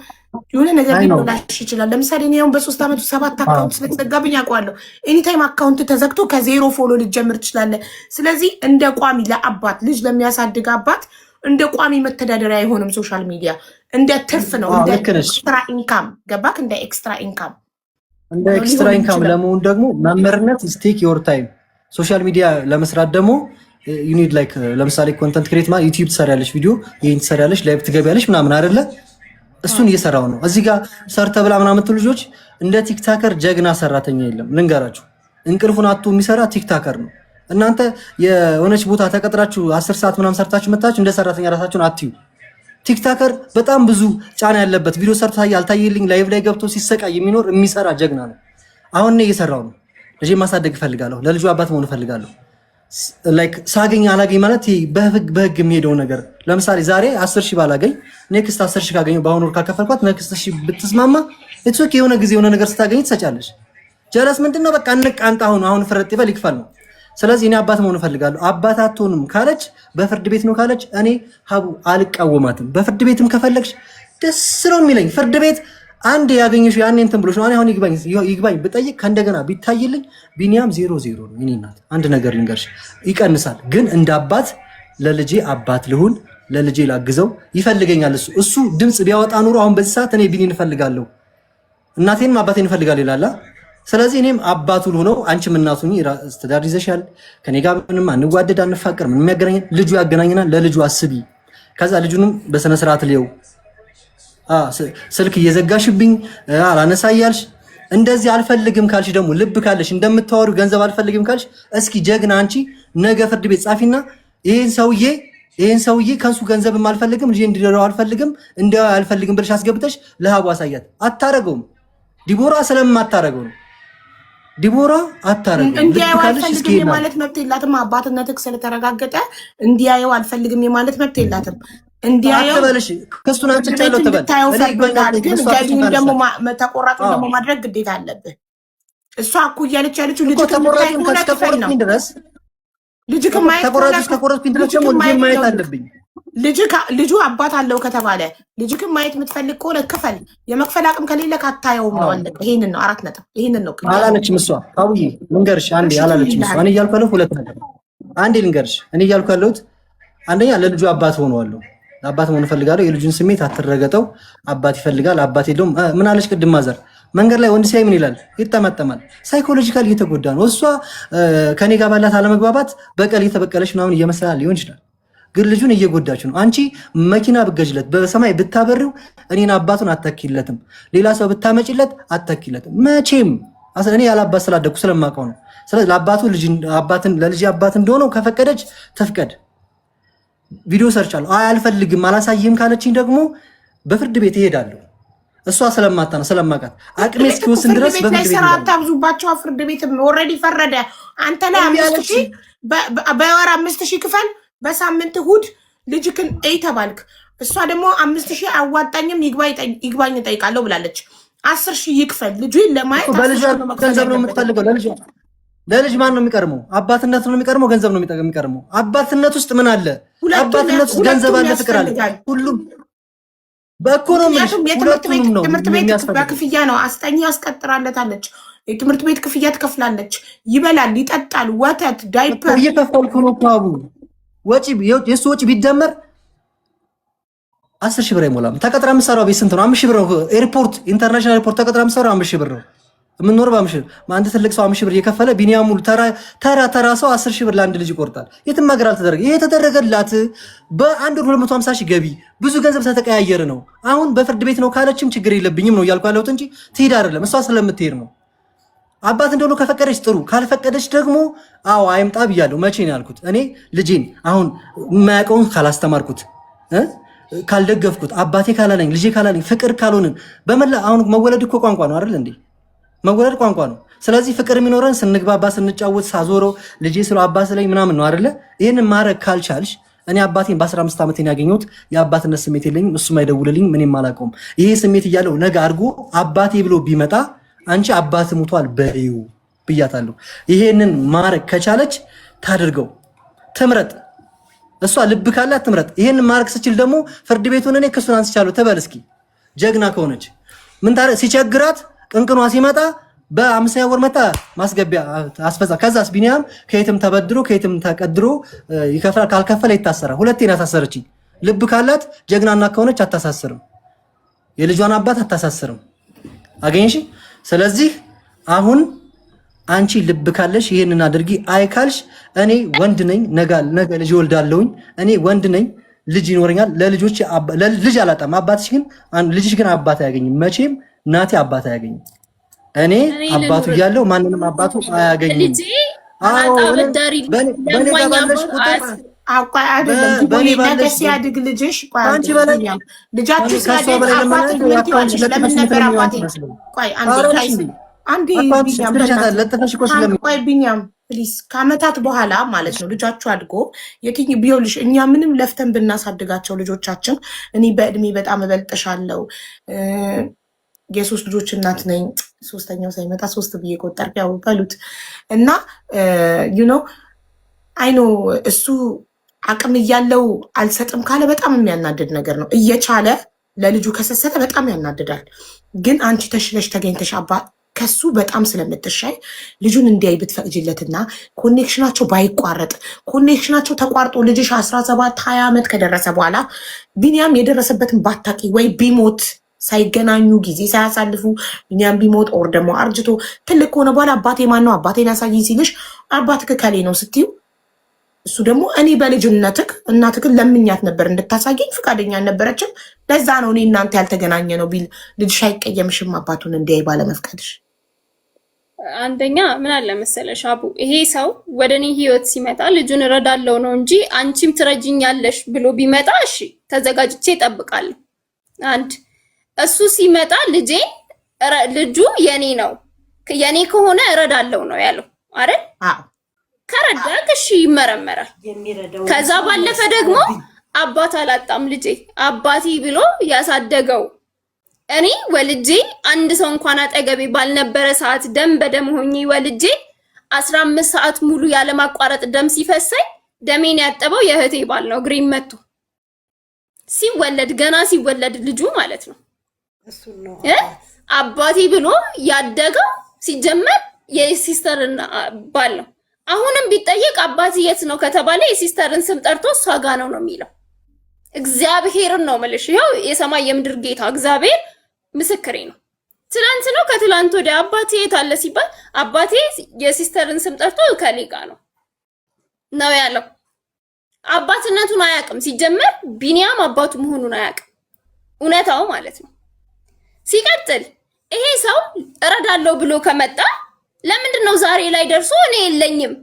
የሆነ ነገር ሊበላሽ ይችላል። ለምሳሌ እኔ አሁን በ3 ዓመቱ 7 አካውንት ስለተዘጋብኝ አውቀዋለሁ። ኤኒታይም አካውንት ተዘግቶ ከዜሮ ፎሎ ልጀምር ትችላለህ። ስለዚህ እንደ ቋሚ ለአባት ልጅ ለሚያሳድግ አባት እንደ ቋሚ መተዳደሪያ አይሆንም። ሶሻል ሚዲያ እንደ ትርፍ ነው፣ እንደ ኤክስትራ ኢንካም ገባክ? እንደ ኤክስትራ ኢንካም እንደ ኤክስትራ ኢንካም ለመሆን ደግሞ መምህርነት ስቴክ ዮር ታይም። ሶሻል ሚዲያ ለመስራት ደግሞ ዩኒድ ላይክ ለምሳሌ ኮንተንት ክሬት ማለት ዩቲዩብ ትሰሪያለሽ፣ ቪዲዮ ይሄን ትሰሪያለሽ፣ ላይቭ ትገቢያለሽ ምናምን አይደለ? እሱን እየሰራው ነው። እዚህ ጋር ሰርተ ብላ ምናምን የምትሉ ልጆች እንደ ቲክታከር ጀግና ሰራተኛ የለም። ልንገራችሁ፣ እንቅልፉን አጥቶ የሚሰራ ቲክታከር ነው። እናንተ የሆነች ቦታ ተቀጥራችሁ 10 ሰዓት ምናምን ሰርታችሁ መታችሁ እንደ ሰራተኛ ራሳችሁን አትዩ። ቲክታከር በጣም ብዙ ጫና ያለበት ቪዲዮ ሰርቶ አልታየልኝ ላይቭ ላይ ገብቶ ሲሰቃይ የሚኖር የሚሰራ ጀግና ነው። አሁን እኔ እየሰራው ነው። ልጄ ማሳደግ እፈልጋለሁ። ለልጁ አባት መሆን እፈልጋለሁ። ላይክ ሳገኝ አላገኝ ማለት በህግ የሚሄደው ነገር። ለምሳሌ ዛሬ 10 ሺህ ባላገኝ ኔክስት 10 ሺህ ካገኘው በአሁኑ ወር ካከፈልኳት ኔክስት ሺህ ብትስማማ ኢትስ ኦኬ። የሆነ ጊዜ የሆነ ነገር ስታገኝ ትሰጫለሽ። ጀለስ ምንድነው? በቃ እንቃንጣ አሁን ፍረጥ ይበል ይክፈል ነው። ስለዚህ እኔ አባት መሆን እፈልጋለሁ። አባት አትሆንም ካለች በፍርድ ቤት ነው ካለች እኔ ሀቡ አልቃወማትም። በፍርድ ቤትም ከፈለግሽ ደስ ነው የሚለኝ። ፍርድ ቤት አንድ ያገኘሽው ያኔ እንትን ብሎሽ ነው። አሁን ይግባኝ ብጠይቅ ከእንደገና ቢታይልኝ ቢኒያም 0-0 ነው። እኔ እናት አንድ ነገር ልንገርሽ፣ ይቀንሳል። ግን እንደ አባት ለልጄ አባት ልሁን፣ ለልጄ ላግዘው ይፈልገኛል። እሱ ድምፅ ቢያወጣ ኑሮ አሁን በዚህ ሰዓት እኔ ቢኒን እፈልጋለሁ፣ እናቴንም አባቴን እፈልጋለሁ ይላል። ስለዚህ እኔም አባቱ ልሆነው፣ አንቺም እናቱ ትዳር ይዘሻል፣ ከኔ ጋር ምንም አንዋደድ አንፋቀር፣ ምንም ያገናኘን ልጁ ያገናኘናል። ለልጁ አስቢ። ከዛ ልጁንም በስነ ስርዓት ልየው። ስልክ እየዘጋሽብኝ አላነሳ እያልሽ እንደዚህ አልፈልግም ካልሽ ደግሞ ልብ ካለሽ እንደምታወሩ ገንዘብ አልፈልግም ካልሽ እስኪ ጀግና አንቺ ነገ ፍርድ ቤት ጻፊና ይሄን ሰውዬ ከሱ ገንዘብም አልፈልግም ልጄ እንዲደረው አልፈልግም አልፈልግም ብለሽ አስገብተሽ ለሀቡ አሳያት። አታረገውም። ዲቦራ ስለማታረገው ነው። ዲቦራ አታረገውም። እንዲያየው አልፈልግም የማለት መብት የላትም። አባትነትህ ስለተረጋገጠ እንዲያየው አልፈልግም የማለት መብት የላትም። እንዲያየው አትበልሽ። ክሱን አንጭቻለሁ ተበል። ግን ገቢውን ደግሞ ተቆራጩን ደግሞ ማድረግ ግዴታ አለብህ። እሷ እኮ እያለች ያለችው ልጅ ተቆራጩን ከስከቆረጥኩኝ ድረስ ማየት አለብኝ። ልጁ አባት አለው ከተባለ ልጅክን ማየት የምትፈልግ ከሆነ ክፈል። የመክፈል አቅም ከሌለ ካታየውም ነው አለ። ይሄንን ነው 4 ነጥብ። ይሄንን ነው አላለችም እሷ። አውዬ ልንገርሽ አንዴ አላለችም እሷ። እኔ እያልኩ ያለሁት 2 ነገር አንዴ ልንገርሽ። እኔ እያልኩ ያለሁት አንደኛ ለልጁ አባት ሆነዋለሁ። አባት መሆን እፈልጋለሁ። የልጁን ስሜት አትረገጠው። አባት ይፈልጋል። አባት የለውም። ምን አለች ቅድም ማዘር መንገድ ላይ ወንድ ሲያይ ምን ይላል? ይጠመጠማል። ሳይኮሎጂካል እየተጎዳ ነው። እሷ ከኔ ጋር ባላት አለመግባባት በቀል እየተበቀለች ምናምን እየመሰላል ሊሆን ይችላል፣ ግን ልጁን እየጎዳች ነው። አንቺ መኪና ብገጅለት በሰማይ ብታበሪው እኔን አባቱን አተኪለትም፣ ሌላ ሰው ብታመጪለት አተኪለትም መቼም። እኔ ያላባት ስላደግኩ ስለማውቀው ነው። ስለዚህ ለአባቱ ለልጅ አባት እንደሆነው ከፈቀደች ትፍቀድ። ቪዲዮ ሰርቻለሁ። አልፈልግም አላሳይም ካለችኝ ደግሞ በፍርድ ቤት ይሄዳለሁ። እሷ ስለማቃት አቅሜ እስኪወስን ድረስ በፍርድ ቤት ስራ አታብዙባቸው። ፍርድ ቤት ኦልሬዲ ፈረደ። አንተ ላይ 5000 በወር 5000 ክፈል፣ በሳምንት እሑድ ልጅክን እይ ተባልክ። እሷ ደግሞ 5000 አዋጣኝም ይግባኝ እጠይቃለሁ ብላለች። 10000 ይክፈል። ልጁ ለማየት በልጅ ገንዘብ ነው የምትፈልገው። ለልጅ ማን ነው የሚቀርመው? አባትነት ነው የሚቀርመው? ገንዘብ ነው የሚቀርመው? አባትነት ውስጥ ምን አለ? አባትነት ውስጥ ገንዘብ አለ፣ ፍቅር አለ፣ ሁሉም በኢኮኖሚ ትምህርት ቤት በክፍያ ነው። አስጠኛ ያስቀጥራለታለች። የትምህርት ቤት ክፍያ ትከፍላለች። ይበላል፣ ይጠጣል፣ ወተት፣ ዳይፐር እየከፈልኩ ነው። አቡ ወጪ የሱ ወጪ ቢደመር 10 ሺህ ብር አይሞላም። ተቀጥራ የምትሰራው ቤት ስንት ነው? 5 ሺህ ብር ነው። ኤርፖርት ኢንተርናሽናል ኤርፖርት ተቀጥራ የምትሰራው 5 ሺህ ብር ነው። የምንኖር በ5 ሺህ አንድ ትልቅ ሰው 5 ሺህ ብር እየከፈለ ቢኒያም ሙሉ ተራ ሰው 10 ሺህ ብር ለአንድ ልጅ ይቆርጣል። የትም ሀገር አልተደረገ። ይሄ የተደረገላት በአንድ 250 ሺህ ገቢ ብዙ ገንዘብ ተተቀያየረ ነው። አሁን በፍርድ ቤት ነው ካለችም ችግር የለብኝም ነው እያልኩ ያለሁት እንጂ ትሄድ አይደለም። እሷ ስለምትሄድ ነው። አባት እንደሆነ ከፈቀደች ጥሩ፣ ካልፈቀደች ደግሞ አዎ አይምጣ ብያለሁ። መቼ ነው ያልኩት? እኔ ልጄን አሁን የማያውቀውን ካላስተማርኩት ካልደገፍኩት አባቴ ካላለኝ ልጄ ካላለኝ ፍቅር ካልሆንን በመላ አሁን መወለድ እኮ ቋንቋ ነው አይደል እንዴ? መወለድ ቋንቋ ነው። ስለዚህ ፍቅር የሚኖረን ስንግባባ፣ ስንጫወት፣ ሳዞረው ልጄ ስለ አባት ላይ ምናምን ነው አይደለ? ይህንን ማድረግ ካልቻልሽ እኔ አባቴን በ15 ዓመት ያገኘሁት የአባትነት ስሜት የለኝም። እሱም አይደውልልኝም፣ ምንም አላውቀውም። ይሄ ስሜት እያለው ነገ አድርጎ አባቴ ብሎ ቢመጣ አንቺ አባት ሙቷል በይው ብያታለሁ። ይሄንን ማድረግ ከቻለች ታድርገው፣ ትምረጥ። እሷ ልብ ካላት ትምረጥ። ይሄንን ማድረግ ስችል ደግሞ ፍርድ ቤቱን እኔ ክሱን አንስቻለሁ ትበል እስኪ። ጀግና ከሆነች ምን ታረ ሲቸግራት ቅንቅኗ ሲመጣ በ5 ወር መጣ ማስገቢያ አስፈዛ። ከዛስ ቢኒያም ከየትም ተበድሮ ከየትም ተቀድሮ ይከፍላል። ካልከፈለ ይታሰራል። ሁለቴ ነው ታሰረችኝ። ልብ ካላት ጀግናና ከሆነች አታሳስርም። የልጇን አባት አታሳስርም። አገኝሽ። ስለዚህ አሁን አንቺ ልብ ካለሽ ይሄንን አድርጊ። አይካልሽ እኔ ወንድ ነኝ፣ ነገ ልጅ ወልዳለሁኝ። እኔ ወንድ ነኝ፣ ልጅ ይኖረኛል። ልጅ አላጣም። አባትሽ ግን ልጅሽ ግን አባት አያገኝም። መቼም ናቲ አባት አያገኝም። እኔ አባቱ እያለው ማንንም አባቱ አያገኝም። ሲያድግ ልጅሽ ቢኒያም ፕሊዝ ከአመታት በኋላ ማለት ነው ልጃችሁ አድጎ ቢሆንልሽ እኛ ምንም ለፍተን ብናሳድጋቸው ልጆቻችን እኔ በእድሜ በጣም እበልጥሻለሁ የ3 ልጆች እናት ነኝ። 3ኛው ሳይመጣ 3 ብዬ ቆጠር ያው በሉት እና አይኖ እሱ አቅም እያለው አልሰጥም ካለ በጣም የሚያናድድ ነገር ነው። እየቻለ ለልጁ ከሰሰተ በጣም ያናድዳል። ግን አንቺ ተሽለሽ ተገኝተሽ ከሱ በጣም ስለምትሻይ ልጁን እንዲያይ ብትፈቅጅለትና ኮኔክሽናቸው ባይቋረጥ ኮኔክሽናቸው ተቋርጦ ልጅሽ 17-20 ዓመት ከደረሰ በኋላ ቢኒያም የደረሰበትን ባታቂ ወይ ቢሞት ሳይገናኙ ጊዜ ሳያሳልፉ ቢኒያም ቢሞት ኦር ደግሞ አርጅቶ ትልቅ ከሆነ በኋላ አባቴ ማን ነው አባቴን ያሳይኝ ሲልሽ አባትክ ከሌ ነው ስትዩ እሱ ደግሞ እኔ በልጅነትክ እናትክን ለምኛት ነበር እንድታሳየኝ ፍቃደኛ አልነበረችም። ለዛ ነው እኔ እናንተ ያልተገናኘ ነው ቢል ልጅሽ አይቀየምሽም አባቱን እንዲያይ ባለመፍቀድሽ። አንደኛ ምን አለ መሰለሽ አቡ ይሄ ሰው ወደ እኔ ህይወት ሲመጣ ልጁን እረዳለሁ ነው እንጂ አንቺም ትረጅኛለሽ ብሎ ቢመጣ እሺ ተዘጋጅቼ እጠብቃለሁ። አንድ እሱ ሲመጣ ልጁ የኔ ነው የኔ ከሆነ እረዳለሁ ነው ያለው አይደል? አዎ ከረዳክ እሺ ይመረመራል። ከዛ ባለፈ ደግሞ አባት አላጣም ልጄ አባቴ ብሎ ያሳደገው እኔ ወልጄ አንድ ሰው እንኳን አጠገቤ ባልነበረ ሰዓት ደም በደም ሆኜ ወልጄ 15 ሰዓት ሙሉ ያለማቋረጥ ደም ሲፈሰኝ ደሜን ያጠበው የእህቴ ባል ነው። ግሪን መጥቶ ሲወለድ ገና ሲወለድ ልጁ ማለት ነው አባቴ ብሎ ያደገው ሲጀመር የሲስተርና ባል ነው። አሁንም ቢጠየቅ አባቴ የት ነው ከተባለ የሲስተርን ስም ጠርቶ እሷ ጋ ነው የሚለው። እግዚአብሔርን ነው የምልሽ። ይኸው የሰማይ የምድር ጌታ እግዚአብሔር ምስክሬ ነው። ትላንት ነው ከትላንት ወዲያ አባቴ የት አለ ሲባል አባቴ የሲስተርን ስም ጠርቶ ከሌ ጋ ነው ያለው። አባትነቱን አያውቅም። ሲጀመር ቢኒያም አባቱ መሆኑን አያውቅም። እውነታው ማለት ነው። ሲቀጥል ይሄ ሰው እረዳለሁ ብሎ ከመጣ ለምንድን ነው ዛሬ ላይ ደርሶ እኔ የለኝም